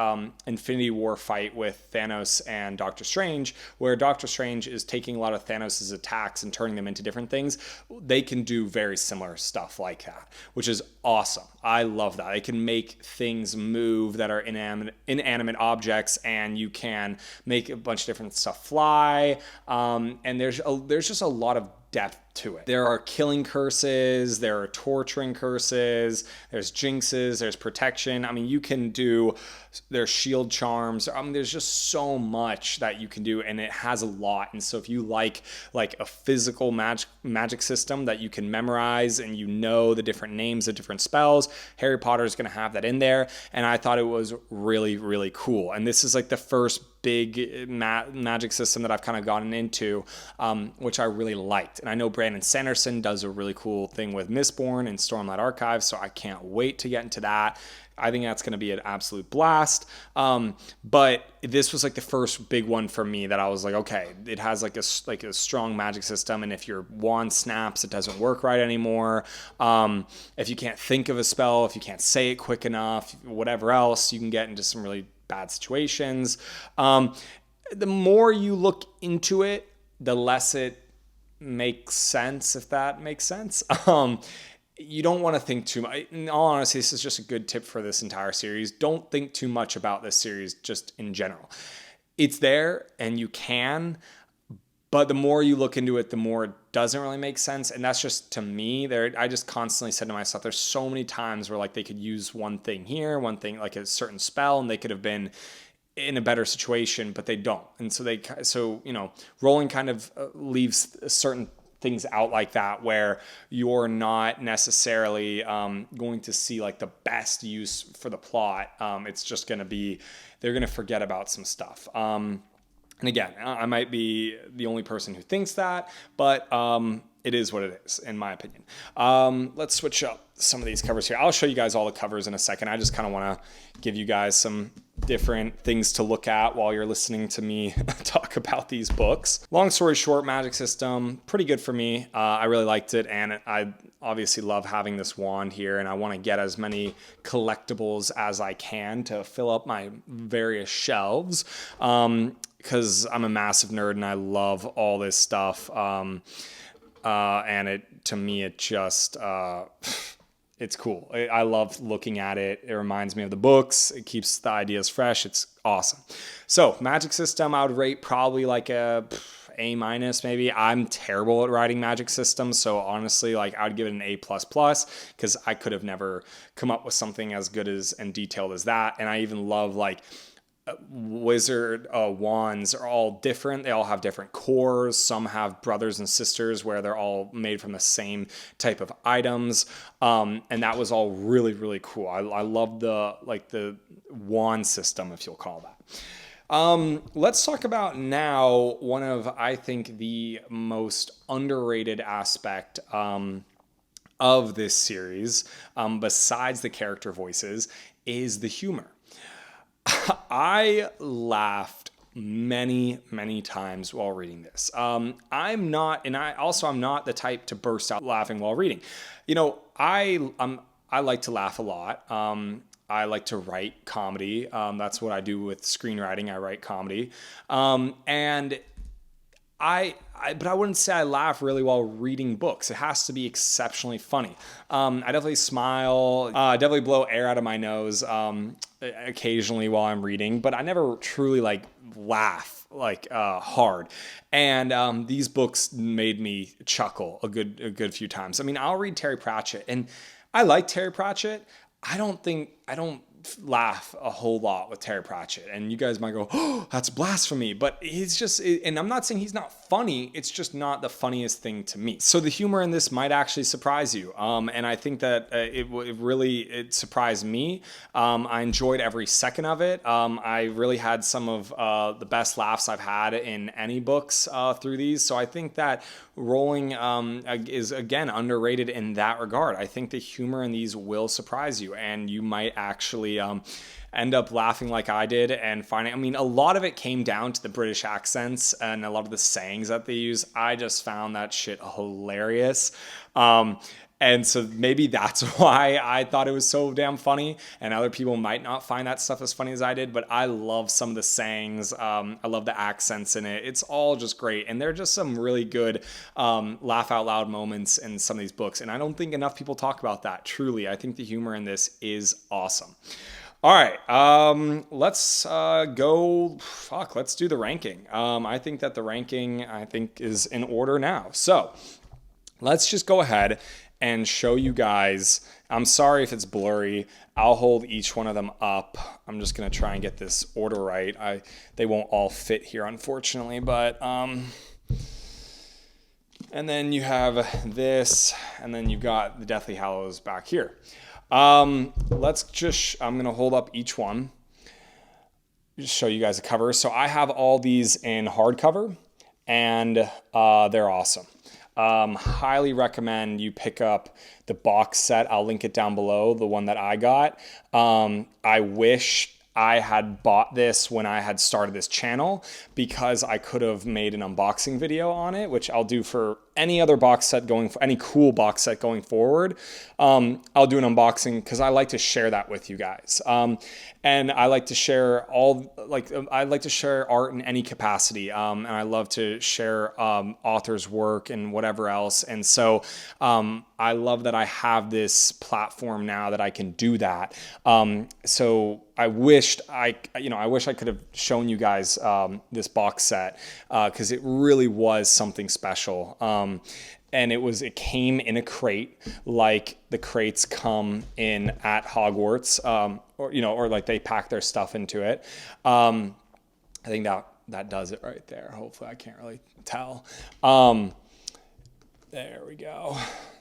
Infinity War fight with Thanos and Doctor Strange, where Doctor Strange is taking a lot of Thanos' attacks and turning them into different things, they can do very similar stuff like that, which is awesome. I love that. They can make things move that are inanimate objects, and you can make a bunch of different stuff fly. And there's just a lot of depth to it. There are killing curses, there are torturing curses, there's jinxes, there's protection. I mean, you can do, there's shield charms. There's just so much that you can do, and it has a lot. And so if you like a physical magic system that you can memorize, and you know the different names of different spells, Harry Potter is going to have that in there. And I thought it was really, really cool. And this is like the first big magic system that I've kind of gotten into, which I really liked. And I know Brandon Brandon Sanderson does a really cool thing with Mistborn and Stormlight Archive, so I can't wait to get into that. I think that's going to be an absolute blast. But this was like the first big one for me that I was like, okay, it has like a strong magic system, and if your wand snaps, it doesn't work right anymore. If you can't think of a spell, if you can't say it quick enough, whatever else, you can get into some really bad situations. The more you look into it, the less it makes sense, if that makes sense. You don't want to think too much. In all honesty, this is just a good tip for this entire series. Don't think too much about this series just in general. It's there and you can, but the more you look into it, the more it doesn't really make sense. And that's just, to me, I just constantly said to myself, there's so many times where like they could use one thing here, one thing, like a certain spell, and they could have been in a better situation, but they don't. And so, Rowling kind of leaves certain things out like that where you're not necessarily going to see like the best use for the plot. It's just going to be, they're going to forget about some stuff. And again, I might be the only person who thinks that, but it is what it is, in my opinion. Let's switch up some of these covers here. I'll show you guys all the covers in a second. I just kind of want to give you guys some different things to look at while you're listening to me talk about these books. Long story short, magic system, pretty good for me. I really liked it, and I obviously love having this wand here, and I want to get as many collectibles as I can to fill up my various shelves, because I'm a massive nerd and I love all this stuff. And to me, it just... it's cool. I love looking at it. It reminds me of the books. It keeps the ideas fresh. It's awesome. So magic system, I would rate probably like A- maybe. I'm terrible at writing magic systems. So honestly, like I would give it an A++, because I could have never come up with something as good as and detailed as that. And I even love like wizard wands are all different. They all have different cores. Some have brothers and sisters where they're all made from the same type of items. And that was all really, really cool. I love the wand system, if you'll call that. Let's talk about now one of, I think, the most underrated aspect of this series, besides the character voices, is the humor. I laughed many, many times while reading this. I'm not the type to burst out laughing while reading. I like to laugh a lot. I like to write comedy. That's what I do with screenwriting. I write comedy. But I wouldn't say I laugh really while reading books. It has to be exceptionally funny. I definitely smile. I definitely blow air out of my nose occasionally while I'm reading, but I never truly like laugh hard. And these books made me chuckle a good few times. I mean, I'll read Terry Pratchett, and I like Terry Pratchett. I don't laugh a whole lot with Terry Pratchett, and you guys might go, oh, that's blasphemy, but he's just, and I'm not saying he's not funny, it's just not the funniest thing to me. So the humor in this might actually surprise you, and I think that it surprised me. I enjoyed every second of it. I really had some of the best laughs I've had in any books through these, so I think that Rowling is, again, underrated in that regard. I think the humor in these will surprise you, and you might actually end up laughing like I did and finding, I mean, a lot of it came down to the British accents and a lot of the sayings that they use. I just found that shit hilarious. And so maybe that's why I thought it was so damn funny, and other people might not find that stuff as funny as I did, but I love some of the sayings. I love the accents in it. It's all just great. And there are just some really good laugh out loud moments in some of these books. And I don't think enough people talk about that. Truly, I think the humor in this is awesome. All right, let's let's do the ranking. I think that the ranking, is in order now. So let's just go ahead and show you guys. I'm sorry if it's blurry. I'll hold each one of them up. I'm just going to try and get this order right. They won't all fit here, unfortunately, but and then you have this, and then you've got the Deathly Hallows back here. I'm going to hold up each one, just show you guys a cover. So I have all these in hardcover, and they're awesome. Highly recommend you pick up the box set. I'll link it down below, the one that I got. I wish I had bought this when I had started this channel, because I could have made an unboxing video on it, which I'll do for any other box set any cool box set going forward. I'll do an unboxing because I like to share that with you guys. And I like to share I like to share art in any capacity. And I love to share authors' work and whatever else. And so I love that I have this platform now that I can do that. So I wished I could have shown you guys this box set, because it really was something special. And it came in a crate, like the crates come in at Hogwarts, or like they pack their stuff into it. I think that does it right there. Hopefully I can't really tell. There we go.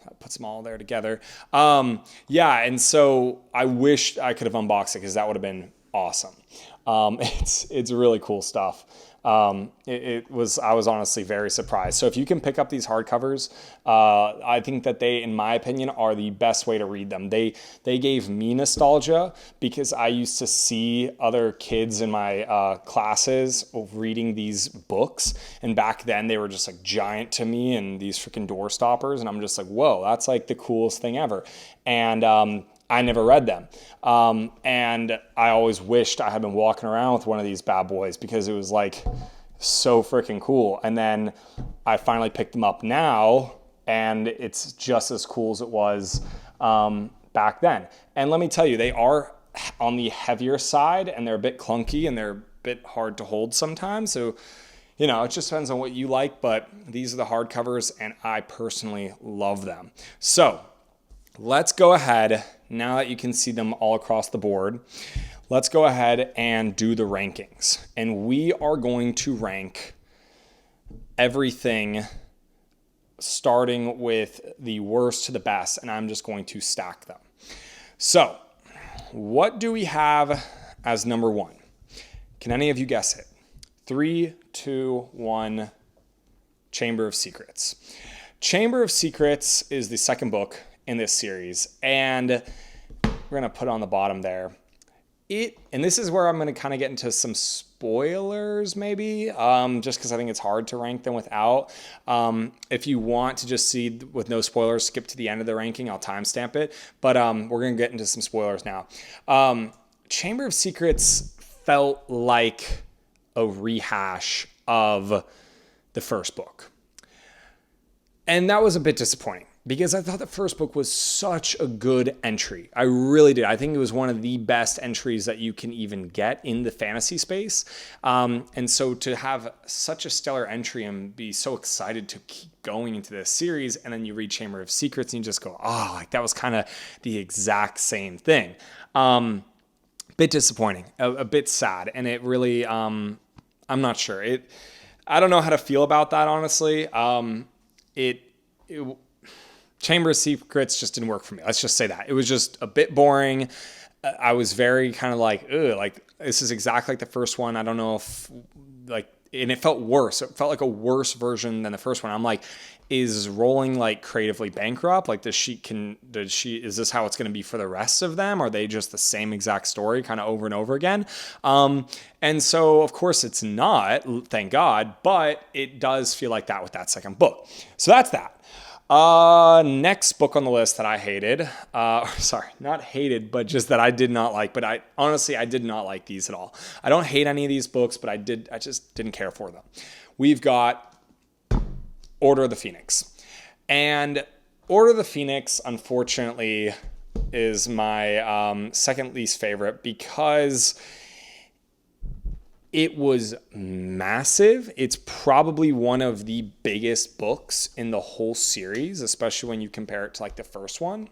That puts them all there together. Yeah, and so I wish I could have unboxed it, because that would have been awesome. It's really cool stuff. I was honestly very surprised. So if you can pick up these hardcovers, I think that they, in my opinion, are the best way to read them. They gave me nostalgia, because I used to see other kids in my classes reading these books, and back then they were just like giant to me and these freaking door stoppers, and I'm just like, whoa, that's like the coolest thing ever. And I never read them. And I always wished I had been walking around with one of these bad boys, because it was like so freaking cool. And then I finally picked them up now, and it's just as cool as it was back then. And let me tell you, they are on the heavier side, and they're a bit clunky, and they're a bit hard to hold sometimes. So, it just depends on what you like, but these are the hardcovers, and I personally love them. So let's go ahead, now that you can see them all across the board, let's go ahead and do the rankings. And we are going to rank everything starting with the worst to the best, and I'm just going to stack them. So what do we have as number one? Can any of you guess it? 3, 2, 1, Chamber of Secrets. Chamber of Secrets is the second book in this series, and we're going to put it on the bottom there. And this is where I'm going to kind of get into some spoilers, maybe, just because I think it's hard to rank them without. If you want to just see with no spoilers, skip to the end of the ranking, I'll timestamp it. But we're going to get into some spoilers now. Chamber of Secrets felt like a rehash of the first book. And that was a bit disappointing, because I thought the first book was such a good entry. I really did. I think it was one of the best entries that you can even get in the fantasy space. And so to have such a stellar entry and be so excited to keep going into this series, and then you read Chamber of Secrets and you just go, oh, like that was kind of the exact same thing. Bit disappointing, a bit sad. And it really, I'm not sure. I don't know how to feel about that, honestly. Chamber of Secrets just didn't work for me. Let's just say that. It was just a bit boring. I was very kind of like, ugh, like this is exactly like the first one. I don't know if and it felt worse. It felt like a worse version than the first one. I'm like, is Rowling like creatively bankrupt? Like is this how it's going to be for the rest of them? Are they just the same exact story kind of over and over again? And so of course it's not, thank God, but it does feel like that with that second book. So that's that. Next book on the list that I hated, sorry, not hated, but just that I did not like, but I did not like these at all. I don't hate any of these books, but I just didn't care for them. We've got Order of the Phoenix, and Order of the Phoenix, unfortunately, is my, second least favorite, because it was massive. It's probably one of the biggest books in the whole series, especially when you compare it to like the first one.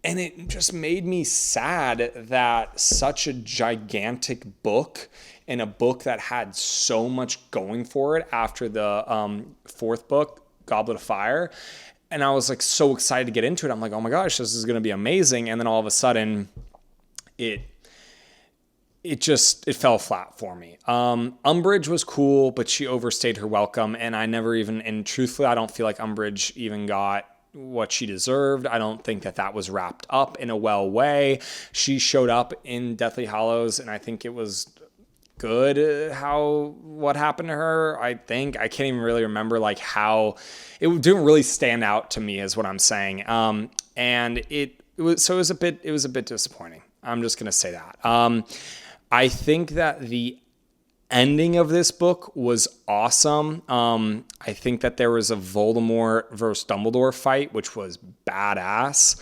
And it just made me sad that such a gigantic book, and a book that had so much going for it after the fourth book, Goblet of Fire. And I was like so excited to get into it. I'm like, oh my gosh, this is going to be amazing. And then all of a sudden it fell flat for me. Umbridge was cool, but she overstayed her welcome, and and truthfully, I don't feel like Umbridge even got what she deserved. I don't think that was wrapped up in a well way. She showed up in Deathly Hallows, and I think it was good what happened to her. I can't even really remember like how it didn't really stand out to me, is what I'm saying. And it was a bit disappointing. I'm just gonna say that. I think that the ending of this book was awesome. I think that there was a Voldemort versus Dumbledore fight, which was badass.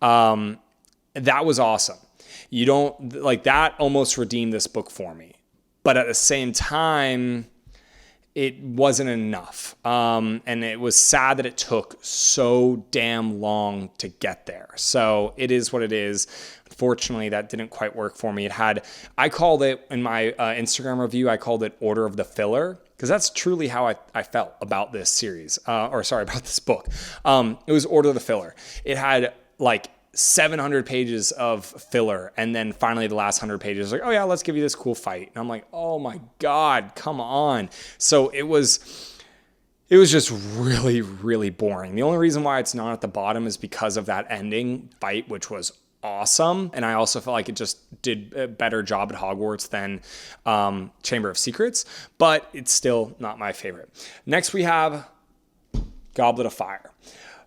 That was awesome. You don't like that almost redeemed this book for me. But at the same time, it wasn't enough. And it was sad that it took so damn long to get there. So it is what it is. Unfortunately, that didn't quite work for me. I called it in my Instagram review, I called it Order of the Filler, because that's truly how I felt about this series, about this book. It was Order of the Filler. It had like 700 pages of filler, and then finally the last 100 pages like, oh yeah, let's give you this cool fight. And I'm like, oh my God, come on. So it was just really, really boring. The only reason why it's not at the bottom is because of that ending fight, which was awesome. And I also felt like it just did a better job at Hogwarts than Chamber of Secrets, but it's still not my favorite. Next we have Goblet of Fire.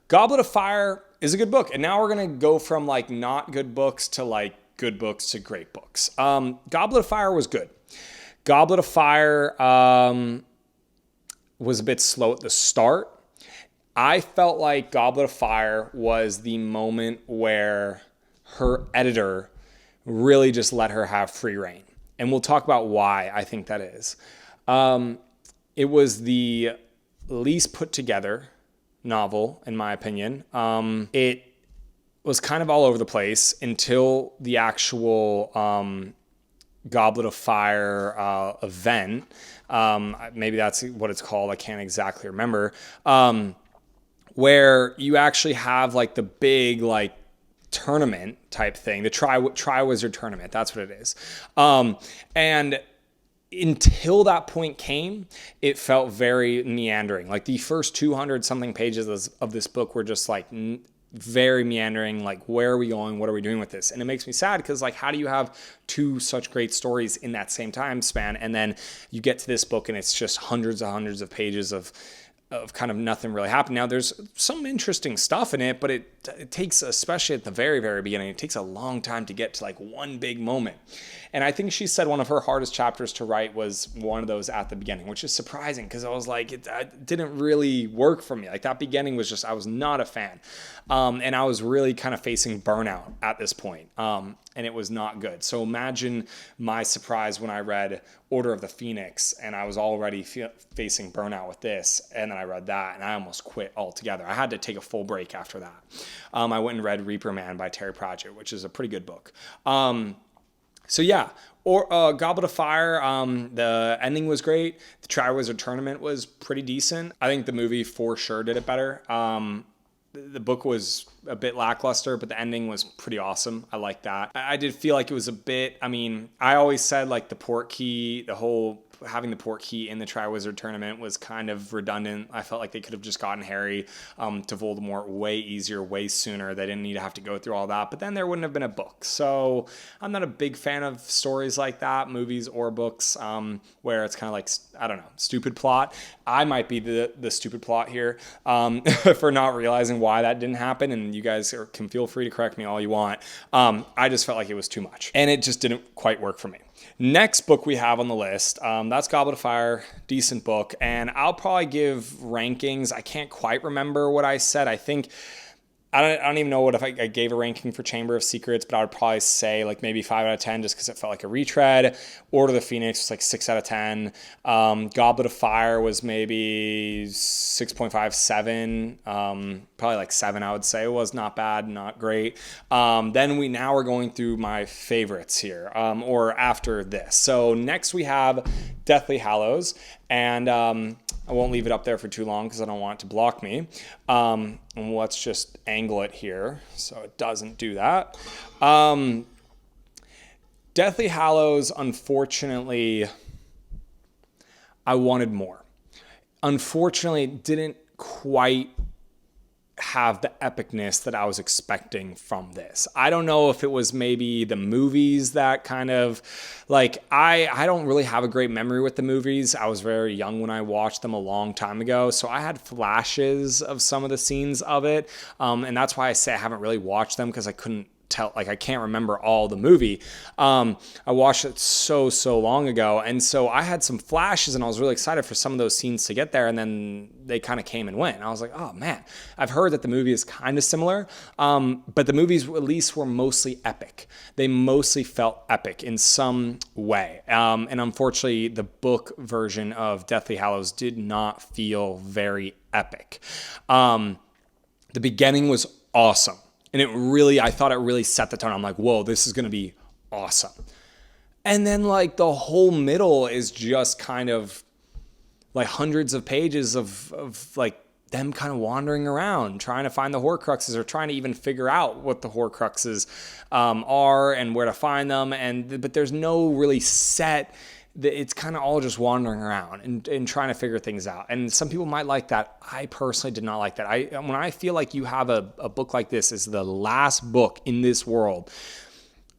Goblet of Fire is a good book. And now we're going to go from like not good books to like good books to great books. Goblet of Fire was good. Goblet of Fire was a bit slow at the start. I felt like Goblet of Fire was the moment where her editor really just let her have free reign. And we'll talk about why I think that is. It was the least put together novel, in my opinion. It was kind of all over the place until the actual Goblet of Fire event. Maybe that's what it's called. I can't exactly remember. Where you actually have like the big like tournament type thing, the Triwizard Tournament. That's what it is. And until that point came, it felt very meandering. Like the first 200 something pages of this book were just like very meandering. Like, where are we going? What are we doing with this? And it makes me sad because like, how do you have two such great stories in that same time span? And then you get to this book and it's just hundreds of pages of kind of nothing really happened. Now there's some interesting stuff in it, but it takes, especially at the very, very beginning, it takes a long time to get to like one big moment. And I think she said one of her hardest chapters to write was one of those at the beginning, which is surprising because I was like, it didn't really work for me. Like that beginning was just, I was not a fan. And I was really kind of facing burnout at this point. And it was not good. So imagine my surprise when I read Order of the Phoenix and I was already facing burnout with this. And then I read that and I almost quit altogether. I had to take a full break after that. I went and read Reaper Man by Terry Pratchett, which is a pretty good book. So yeah, Goblet of Fire, the ending was great. The Triwizard Tournament was pretty decent. I think the movie for sure did it better. The book was a bit lackluster, but the ending was pretty awesome. I like that. I did feel like it was a bit, I always said like the port key, having the port key in the Triwizard Tournament was kind of redundant. I felt like they could have just gotten Harry to Voldemort way easier, way sooner. They didn't need to have to go through all that, but then there wouldn't have been a book. So I'm not a big fan of stories like that, movies or books, where it's kind of like, I don't know, stupid plot. I might be the stupid plot here for not realizing why that didn't happen, and you guys can feel free to correct me all you want. I just felt like it was too much, and it just didn't quite work for me. Next book we have on the list, that's Goblet of Fire, decent book, and I'll probably give rankings. I can't quite remember what I said. I don't even know what if I gave a ranking for Chamber of Secrets, but I would probably say like maybe 5 out of 10 just because it felt like a retread. Order of the Phoenix was like 6 out of 10. Goblet of Fire was maybe 6.5, 7. Probably like 7, I would say. It was not bad, not great. Then now we're going through my favorites here, or after this. So next we have Deathly Hallows, and I won't leave it up there for too long because I don't want it to block me. And let's just angle it here so it doesn't do that. Deathly Hallows, unfortunately, I wanted more. Unfortunately, it didn't quite have the epicness that I was expecting from this. I don't know if it was maybe the movies that kind of like, I don't really have a great memory with the movies. I was very young when I watched them a long time ago. So I had flashes of some of the scenes of it. And that's why I say I haven't really watched them, because I couldn't tell, like I can't remember all the movie. I watched it so long ago, and so I had some flashes, and I was really excited for some of those scenes to get there, and then they kind of came and went. And I was like, oh man, I've heard that the movie is kind of similar, but the movies at least were mostly epic. They mostly felt epic in some way, and unfortunately, the book version of Deathly Hallows did not feel very epic. The beginning was awesome. And I thought it really set the tone. I'm like, whoa, this is going to be awesome. And then like the whole middle is just kind of like hundreds of pages of like them kind of wandering around, trying to find the Horcruxes, or trying to even figure out what the Horcruxes are and where to find them. But there's no really set. It's kind of all just wandering around and trying to figure things out. And some people might like that. I personally did not like that. When I feel like you have a book like this is the last book in this world,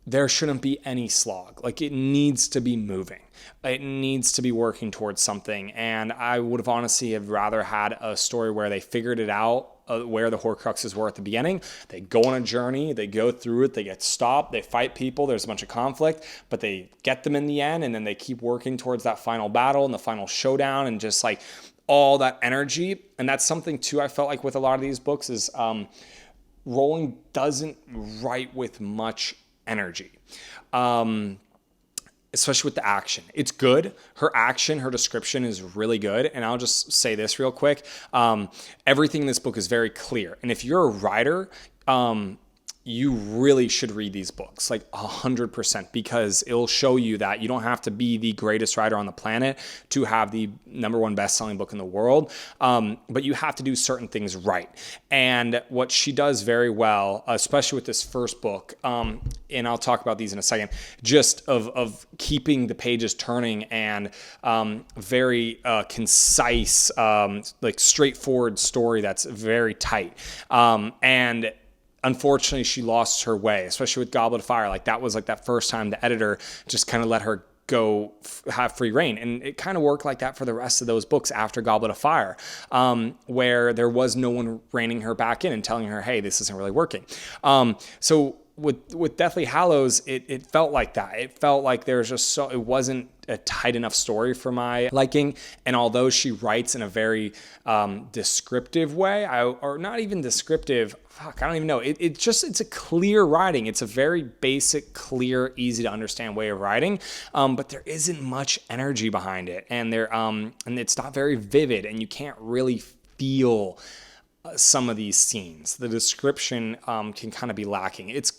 there shouldn't be any slog. Like, it needs to be moving. It needs to be working towards something. And I would have honestly have rather had a story where they figured it out, where the Horcruxes were at the beginning. They go on a journey, they go through it, they get stopped, they fight people, there's a bunch of conflict, but they get them in the end, and then they keep working towards that final battle and the final showdown, and just like all that energy. And that's something too I felt like with a lot of these books is Rowling doesn't write with much energy. Especially with the action. It's good. Her action, her description is really good. And I'll just say this real quick. Everything in this book is very clear. And if you're a writer, you really should read these books, like 100%, because it'll show you that you don't have to be the greatest writer on the planet to have the #1 best-selling book in the world. But you have to do certain things right. And what she does very well, especially with this first book, and I'll talk about these in a second, just of keeping the pages turning and very concise, like straightforward story that's very tight. And unfortunately, she lost her way, especially with Goblet of Fire. Like, that was like that first time the editor just kind of let her go have free reign. And it kind of worked like that for the rest of those books after Goblet of Fire, where there was no one reining her back in and telling her, hey, this isn't really working. So with Deathly Hallows, it felt like that. It felt like there's just it wasn't a tight enough story for my liking. And although she writes in a very descriptive way, or not even descriptive, I don't even know. It's a clear writing. It's a very basic, clear, easy to understand way of writing. But there isn't much energy behind it. And and it's not very vivid, and you can't really feel some of these scenes. The description can kind of be lacking. It's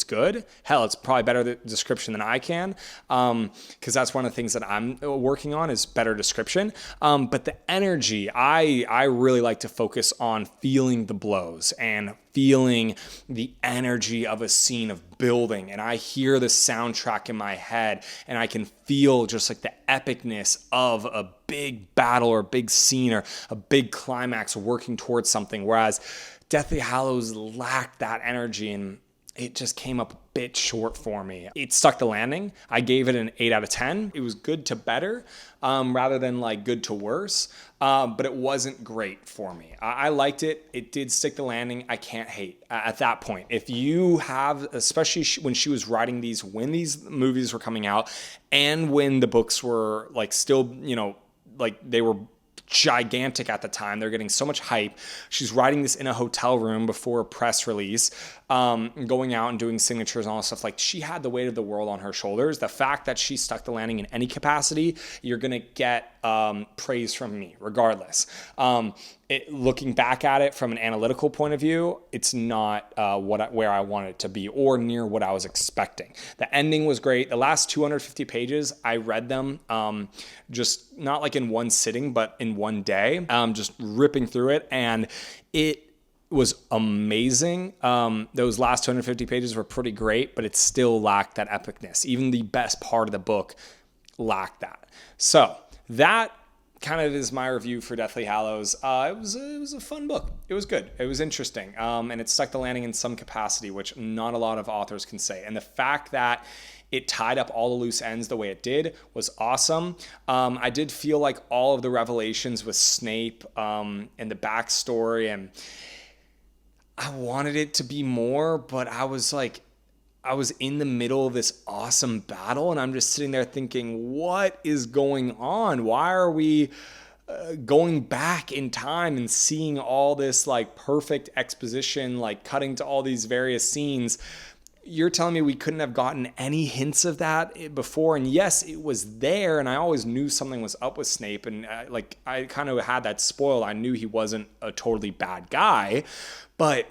good. Hell, it's probably better description than I can, because that's one of the things that I'm working on is better description. But the energy, I really like to focus on feeling the blows and feeling the energy of a scene of building. And I hear the soundtrack in my head, and I can feel just like the epicness of a big battle or a big scene or a big climax working towards something. Whereas Deathly Hallows lacked that energy, and it just came up a bit short for me. It stuck the landing. I gave it an 8 out of 10. It was good to better, rather than like good to worse. But it wasn't great for me. I liked it. It did stick the landing. I can't hate at that point. If you have, especially when she was writing these, when these movies were coming out and when the books were like still, like they were gigantic at the time. They're getting so much hype. She's writing this in a hotel room before a press release, going out and doing signatures and all that stuff. Like, she had the weight of the world on her shoulders. The fact that she stuck the landing in any capacity, you're going to get praise from me regardless. Looking back at it from an analytical point of view, it's not where I wanted it to be or near what I was expecting. The ending was great. The last 250 pages, I read them just not like in one sitting, but in one day, just ripping through it. And it was amazing. Those last 250 pages were pretty great, but it still lacked that epicness. Even the best part of the book lacked that. So that kind of is my review for Deathly Hallows. It was a fun book. It was good. It was interesting. And it stuck the landing in some capacity, which not a lot of authors can say. And the fact that it tied up all the loose ends the way it did was awesome. I did feel like all of the revelations with Snape and the backstory, and I wanted it to be more, but I was in the middle of this awesome battle, and I'm just sitting there thinking, what is going on? Why are we going back in time and seeing all this like perfect exposition, like cutting to all these various scenes? You're telling me we couldn't have gotten any hints of that before? And yes, it was there, and I always knew something was up with Snape, and I kind of had that spoiled. I knew he wasn't a totally bad guy, but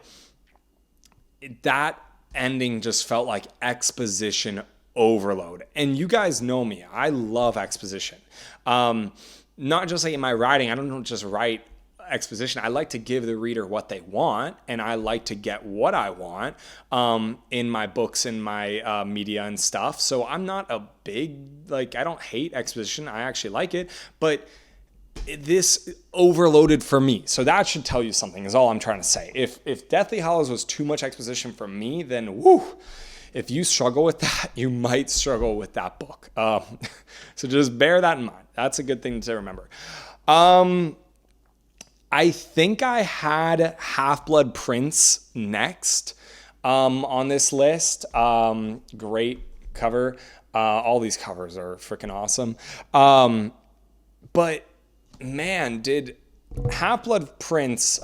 that ending just felt like exposition overload. And you guys know me, I love exposition. Not just like in my writing, I don't just write exposition. I like to give the reader what they want, and I like to get what I want in my books and my media and stuff. So I'm not a big, I don't hate exposition. I actually like it, but this overloaded for me. So that should tell you something, is all I'm trying to say. If Deathly Hallows was too much exposition for me, then woo, if you struggle with that, you might struggle with that book. So just bear that in mind. That's a good thing to remember. I think I had Half-Blood Prince next on this list. Great cover. All these covers are freaking awesome. But man, did Half-Blood Prince,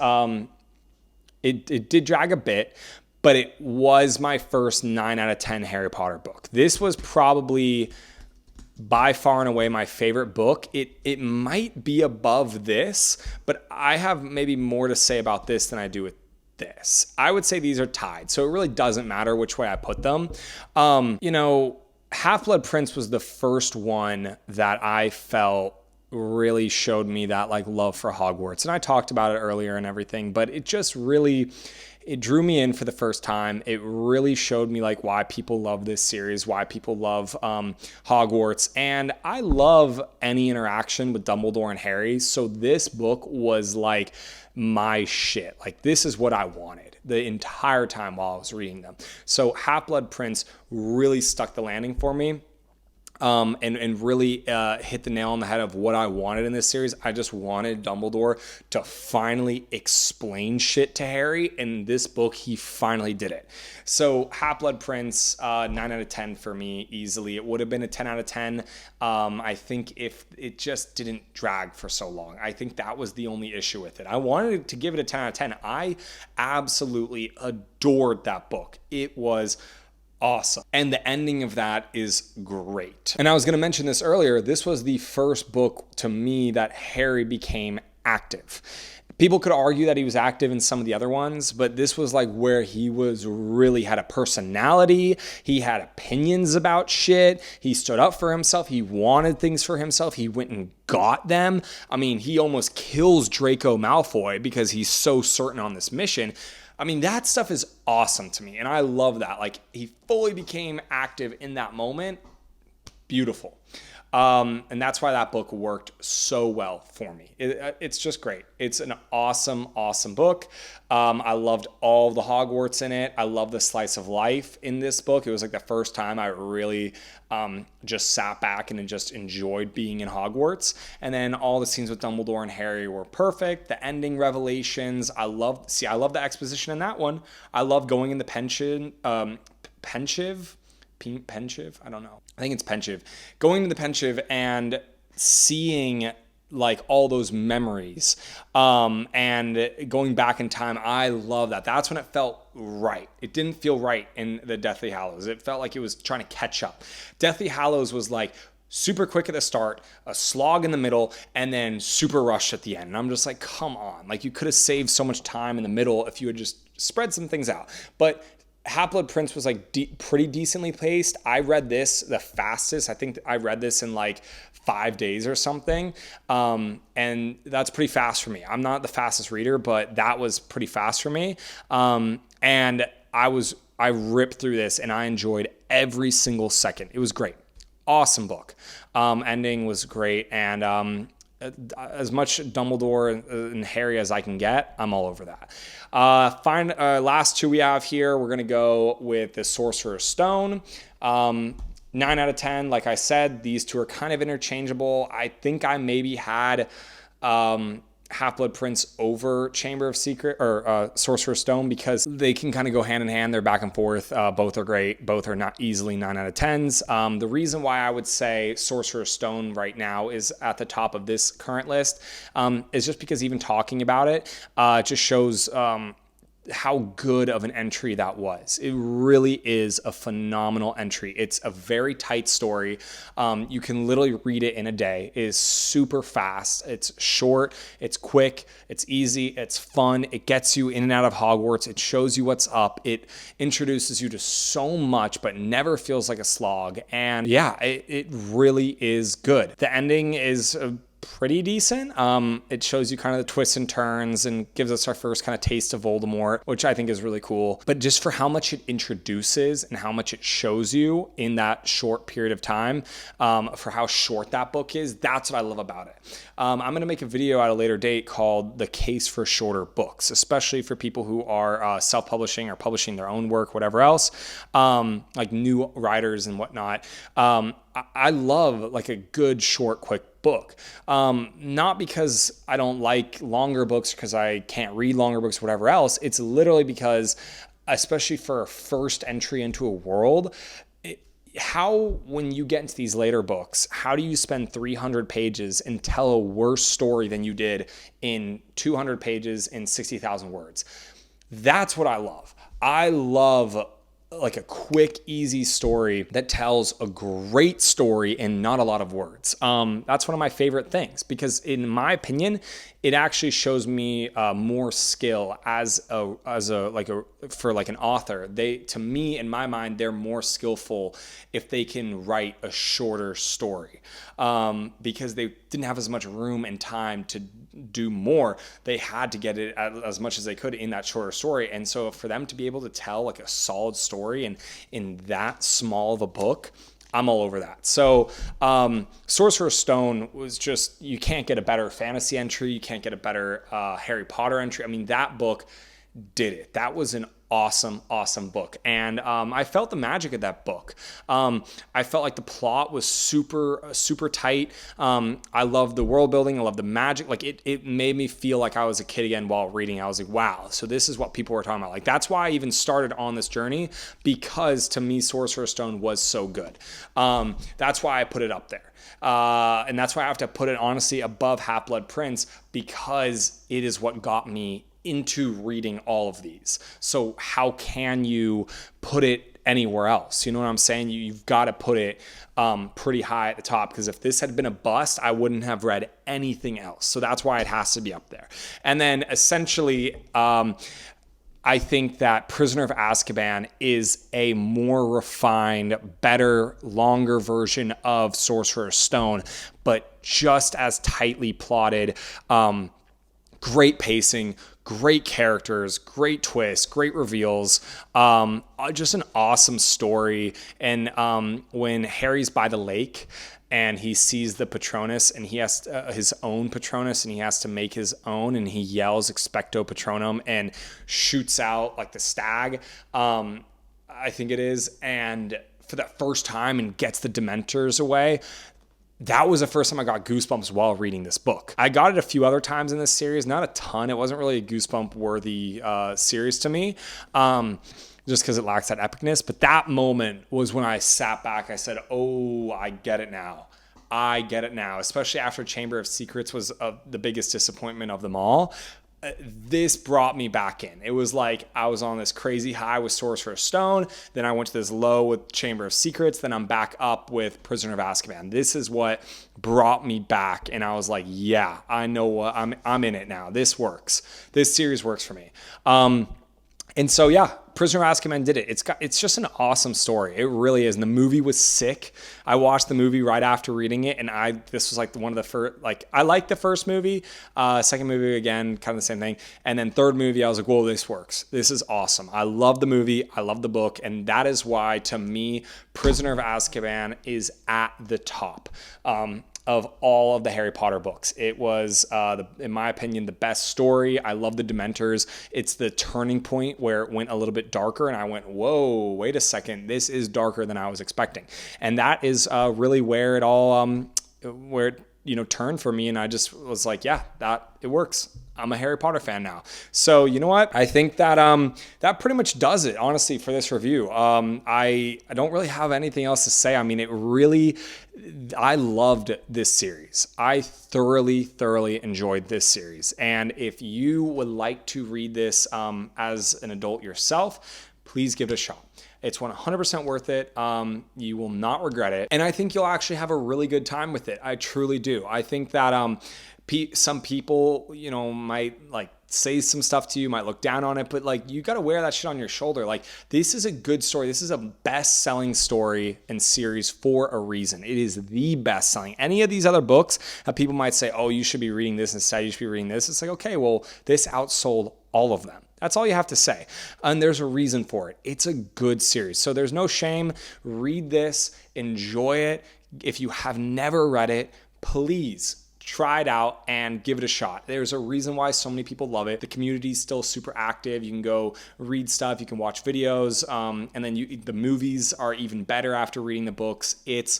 it did drag a bit, but it was my first 9 out of 10 Harry Potter book. This was probably by far and away my favorite book. It might be above this, but I have maybe more to say about this than I do with this. I would say these are tied, so it really doesn't matter which way I put them. Half-Blood Prince was the first one that I felt really showed me that love for Hogwarts. And I talked about it earlier and everything, but it just really, it drew me in for the first time. It really showed me why people love this series, why people love Hogwarts. And I love any interaction with Dumbledore and Harry. So this book was my shit. This is what I wanted the entire time while I was reading them. So Half-Blood Prince really stuck the landing for me. And really hit the nail on the head of what I wanted in this series. I just wanted Dumbledore to finally explain shit to Harry. In this book, he finally did it. So Half-Blood Prince, 9 out of 10 for me easily. It would have been a 10 out of 10. I think if it just didn't drag for so long. I think that was the only issue with it. I wanted to give it a 10 out of 10. I absolutely adored that book. It was awesome. And the ending of that is great. And I was going to mention this earlier. This was the first book to me that Harry became active. People could argue that he was active in some of the other ones, but this was where he was really had a personality. He had opinions about shit. He stood up for himself. He wanted things for himself. He went and got them. I mean, he almost kills Draco Malfoy because he's so certain on this mission. I mean, that stuff is awesome to me, and I love that. He fully became active in that moment. Beautiful. And that's why that book worked so well for me. It's just great. It's an awesome, awesome book. I loved all the Hogwarts in it. I love the slice of life in this book. It was the first time I really just sat back and just enjoyed being in Hogwarts. And then all the scenes with Dumbledore and Harry were perfect. The ending revelations, I love the exposition in that one. I love going in the pensive. I don't know. I think it's pensive. Going to the pensive and seeing all those memories and going back in time. I love that. That's when it felt right. It didn't feel right in the Deathly Hallows. It felt like it was trying to catch up. Deathly Hallows was super quick at the start, a slog in the middle, and then super rushed at the end. And I'm just come on. You could have saved so much time in the middle if you had just spread some things out. But Half-Blood Prince was like pretty decently paced. I read this the fastest. I think I read this in like 5 days or something. And that's pretty fast for me. I'm not the fastest reader, but that was pretty fast for me. And I ripped through this and I enjoyed every single second. It was great. Awesome book. Ending was great. And, as much Dumbledore and Harry as I can get, I'm all over that. Last two we have here, we're going to go with the Sorcerer's Stone. 9 out of 10. Like I said, these two are kind of interchangeable. I think I maybe had Half-Blood Prince over Chamber of Secret or Sorcerer's Stone because they can kind of go hand in hand. They're back and forth. Both are great. Both are not easily 9 out of 10s. The reason why I would say Sorcerer's Stone right now is at the top of this current list is just because even talking about it just shows how good of an entry that was. It really is a phenomenal entry. It's a very tight story. You can literally read it in a day. It is super fast. It's short. It's quick. It's easy. It's fun. It gets you in and out of Hogwarts. It shows you what's up. It introduces you to so much, but never feels like a slog. And yeah, it really is good. The ending is pretty decent. It shows you kind of the twists and turns and gives us our first kind of taste of Voldemort, which I think is really cool. But just for how much it introduces and how much it shows you in that short period of time, for how short that book is, that's what I love about it. I'm going to make a video at a later date called The Case for Shorter Books, especially for people who are self-publishing or publishing their own work, whatever else, like new writers and whatnot. I love like a good, short, quick book. Not because I don't like longer books, because I can't read longer books, whatever else. It's literally because, especially for a first entry into a world, when you get into these later books, how do you spend 300 pages and tell a worse story than you did in 200 pages in 60,000 words? That's what I love. I love like a quick, easy story that tells a great story in not a lot of words. That's one of my favorite things because, in my opinion, it actually shows me more skill for an author. To me, in my mind, they're more skillful if they can write a shorter story because they didn't have as much room and time to do more. They had to get it as much as they could in that shorter story. And so for them to be able to tell like a solid story and in that small of a book, I'm all over that. So Sorcerer's Stone was just, you can't get a better fantasy entry. You can't get a better Harry Potter entry. I mean, that book did it. That was an awesome book. And I felt the magic of that book. I felt like the plot was super tight. I loved the world building. I loved the magic. Like it made me feel like I was a kid again while reading. I was like, wow, so this is what people were talking about. Like that's why I even started on this journey, because to me, Sorcerer's Stone was so good. That's why I put it up there. And that's why I have to put it honestly above Half-Blood Prince, because it is what got me into reading all of these. So how can you put it anywhere else? You know what I'm saying? You've got to put it pretty high at the top, because if this had been a bust, I wouldn't have read anything else. So that's why it has to be up there. And then essentially, I think that Prisoner of Azkaban is a more refined, better, longer version of Sorcerer's Stone, but just as tightly plotted. Great pacing, great characters, great twists, great reveals, just an awesome story. And when Harry's by the lake and he sees the Patronus, and he has his own Patronus, and he has to make his own, and he yells Expecto Patronum and shoots out like the stag, I think it is, and for that first time, and gets the Dementors away. That was the first time I got goosebumps while reading this book. I got it a few other times in this series, not a ton. It wasn't really a goosebump-worthy series to me, just because it lacks that epicness. But that moment was when I sat back. I said, oh, I get it now. I get it now, especially after Chamber of Secrets was the biggest disappointment of them all. This brought me back in. It was like I was on this crazy high with Sorcerer's Stone, then I went to this low with Chamber of Secrets, then I'm back up with Prisoner of Azkaban. This is what brought me back, and I was like, yeah, I know what I'm in it now. This works. This series works for me. And so yeah, Prisoner of Azkaban did it. It's just an awesome story. It really is. And the movie was sick. I watched the movie right after reading it, and this was like one of the first, like, I liked the first movie. Second movie, again, kind of the same thing. And then third movie, I was like, whoa, this works. This is awesome. I love the movie. I love the book. And that is why, to me, Prisoner of Azkaban is at the top of all of the Harry Potter books. It was, in my opinion, the best story. I love the Dementors. It's the turning point where it went a little bit darker, and I went, whoa, wait a second, this is darker than I was expecting. And that is really where it all, where it turned for me, and I just was like, yeah, it works. I'm a Harry Potter fan now. So you know what? I think that that pretty much does it, honestly, for this review. I don't really have anything else to say. I mean, I loved this series. I thoroughly enjoyed this series. And if you would like to read this as an adult yourself, please give it a shot. It's 100% worth it. You will not regret it. And I think you'll actually have a really good time with it. I truly do. I think that some people, might like say some stuff to you, might look down on it, but like, you got to wear that shit on your shoulder. Like, this is a good story. This is a best-selling story and series for a reason. It is the best-selling. Any of these other books that people might say, oh, you should be reading this instead, you should be reading this. It's like, okay, well, this outsold all of them. That's all you have to say. And there's a reason for it. It's a good series. So there's no shame. Read this, enjoy it. If you have never read it, please try it out and give it a shot. There's a reason why so many people love it. The community is still super active. You can go read stuff. You can watch videos. And then the movies are even better after reading the books. It's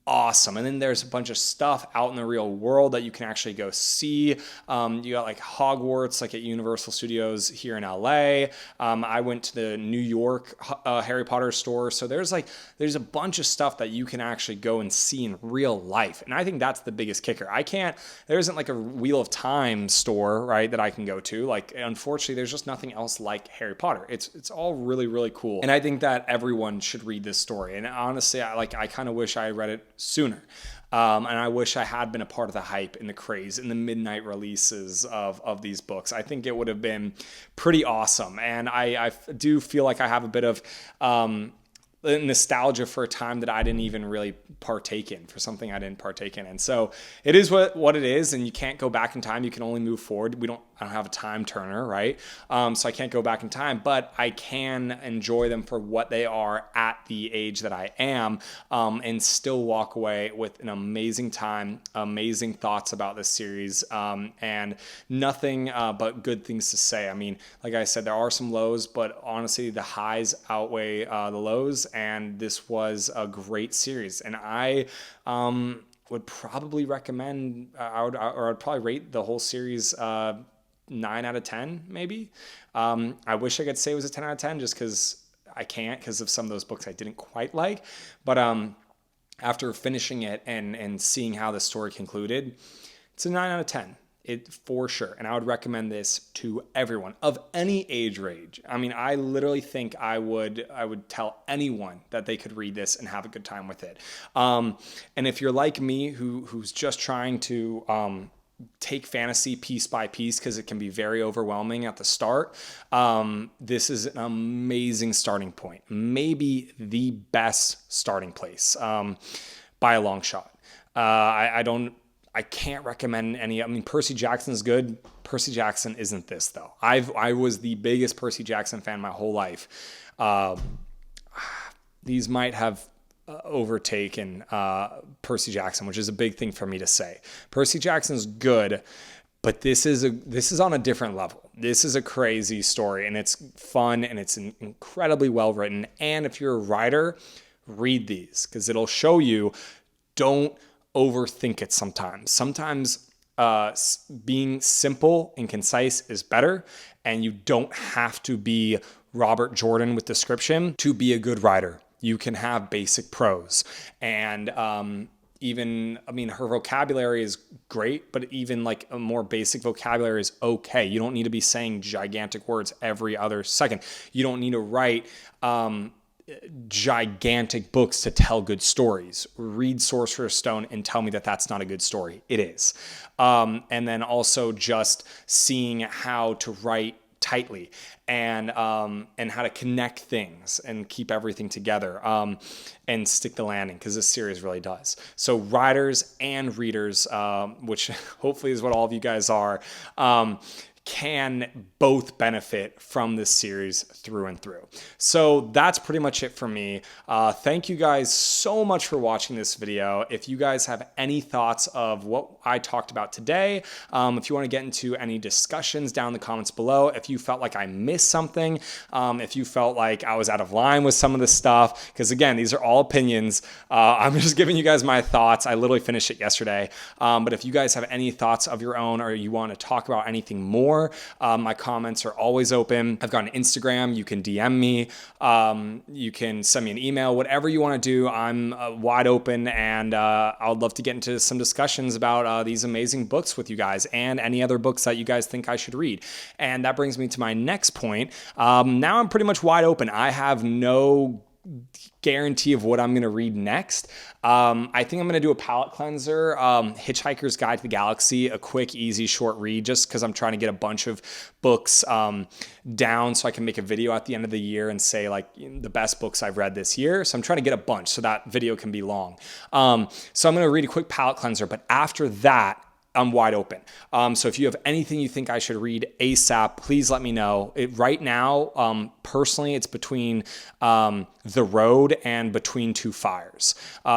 awesome. And then there's a bunch of stuff out in the real world that you can actually go see. You got like Hogwarts, like at Universal Studios here in LA. I went to the New York Harry Potter store. So there's a bunch of stuff that you can actually go and see in real life. And I think that's the biggest kicker. There isn't like a Wheel of Time store, right, that I can go to. Like, unfortunately, there's just nothing else like Harry Potter. It's all really cool. And I think that everyone should read this story. And honestly, I kind of wish I read it sooner. And I wish I had been a part of the hype and the craze and the midnight releases of these books. I think it would have been pretty awesome. And I do feel like I have a bit of nostalgia for a time that I didn't even really partake in, for something I didn't partake in. And so it is what it is, and you can't go back in time. You can only move forward. I don't have a time turner, right? So I can't go back in time, but I can enjoy them for what they are at the age that I am, and still walk away with an amazing time, amazing thoughts about this series, and nothing but good things to say. I mean, like I said, there are some lows, but honestly, the highs outweigh the lows, and this was a great series. And I would probably recommend, I'd probably rate the whole series 9 out of 10, maybe. I wish I could say it was a 10 out of 10 just because I can't, because of some of those books I didn't quite like. But after finishing it and seeing how the story concluded, it's a 9 out of 10. It for sure. And I would recommend this to everyone of any age range. I mean, I literally think I would tell anyone that they could read this and have a good time with it. And if you're like me, who's just trying to take fantasy piece by piece, because it can be very overwhelming at the start, this is an amazing starting point. Maybe the best starting place by a long shot. I can't recommend any. I mean, Percy Jackson's good. Percy Jackson isn't this, though. I was the biggest Percy Jackson fan my whole life. These might have overtaken Percy Jackson, which is a big thing for me to say. Percy Jackson's good, but this is on a different level. This is a crazy story, and it's fun, and it's incredibly well written. And if you're a writer, read these, because it'll show you. Don't overthink it sometimes. Sometimes being simple and concise is better, and you don't have to be Robert Jordan with description to be a good writer. You can have basic prose, and her vocabulary is great, but even like a more basic vocabulary is okay. You don't need to be saying gigantic words every other second. You don't need to write gigantic books to tell good stories. Read Sorcerer's Stone and tell me that that's not a good story. It is. And then also just seeing how to write tightly, and how to connect things and keep everything together, and stick the landing, because this series really does. So writers and readers, which hopefully is what all of you guys are, can both benefit from this series through and through. So that's pretty much it for me. Thank you guys so much for watching this video. If you guys have any thoughts of what I talked about today, if you want to get into any discussions down in the comments below, if you felt like I missed something, if you felt like I was out of line with some of this stuff, because again, these are all opinions. I'm just giving you guys my thoughts. I literally finished it yesterday. But if you guys have any thoughts of your own, or you want to talk about anything more, my comments are always open. I've got an Instagram. You can DM me. You can send me an email. Whatever you want to do, I'm wide open, and I would love to get into some discussions about these amazing books with you guys, and any other books that you guys think I should read. And that brings me to my next point. Now I'm pretty much wide open. I have no guarantee of what I'm going to read next. I think I'm going to do a palate cleanser, Hitchhiker's Guide to the Galaxy, a quick, easy, short read, just because I'm trying to get a bunch of books down so I can make a video at the end of the year and say like the best books I've read this year. So I'm trying to get a bunch so that video can be long. So I'm going to read a quick palate cleanser, but after that, I'm wide open. So if you have anything you think I should read ASAP, please let me know. Right now, personally, it's between The Road and Between Two Fires.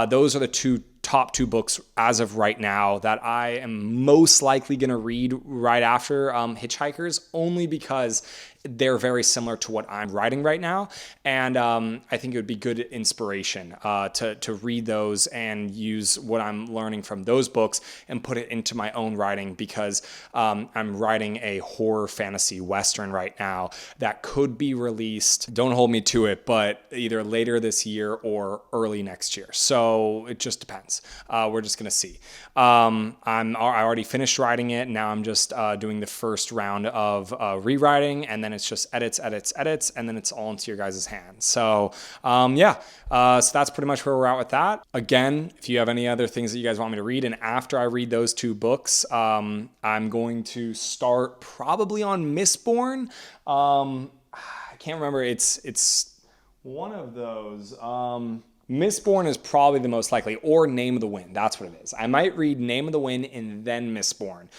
Those are the top two books as of right now that I am most likely going to read right after Hitchhikers, only because they're very similar to what I'm writing right now. And I think it would be good inspiration to read those and use what I'm learning from those books and put it into my own writing, because I'm writing a horror fantasy Western right now that could be released, don't hold me to it, but either later this year or early next year. So it just depends. We're just going to see. I already finished writing it. Now I'm just doing the first round of rewriting, and then it's just edits, and then it's all into your guys' hands. So so that's pretty much where we're at with that. Again, if you have any other things that you guys want me to read, and after I read those two books, I'm going to start probably on Mistborn. I can't remember. It's one of those. Mistborn is probably the most likely, or Name of the Wind. That's what it is. I might read Name of the Wind and then Mistborn,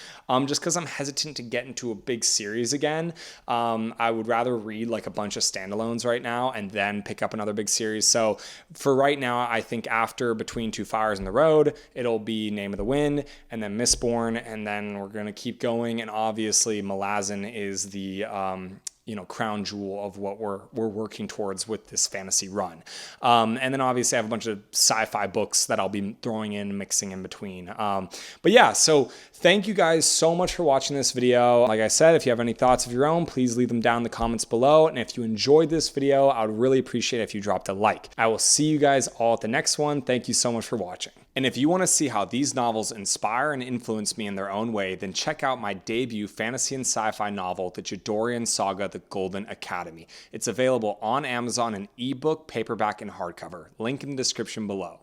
just because I'm hesitant to get into a big series again. I would rather read like a bunch of standalones right now and then pick up another big series. So for right now, I think after Between Two Fires and The Road, it'll be Name of the Wind and then Mistborn, and then we're going to keep going. And obviously Malazan is the crown jewel of what we're working towards with this fantasy run. And then obviously I have a bunch of sci-fi books that I'll be throwing in, mixing in between. But yeah, so thank you guys so much for watching this video. Like I said, if you have any thoughts of your own, please leave them down in the comments below. And if you enjoyed this video, I would really appreciate it if you dropped a like. I will see you guys all at the next one. Thank you so much for watching. And if you want to see how these novels inspire and influence me in their own way, then check out my debut fantasy and sci-fi novel, The Gidorian Saga, The Golden Academy. It's available on Amazon in ebook, paperback, and hardcover. Link in the description below.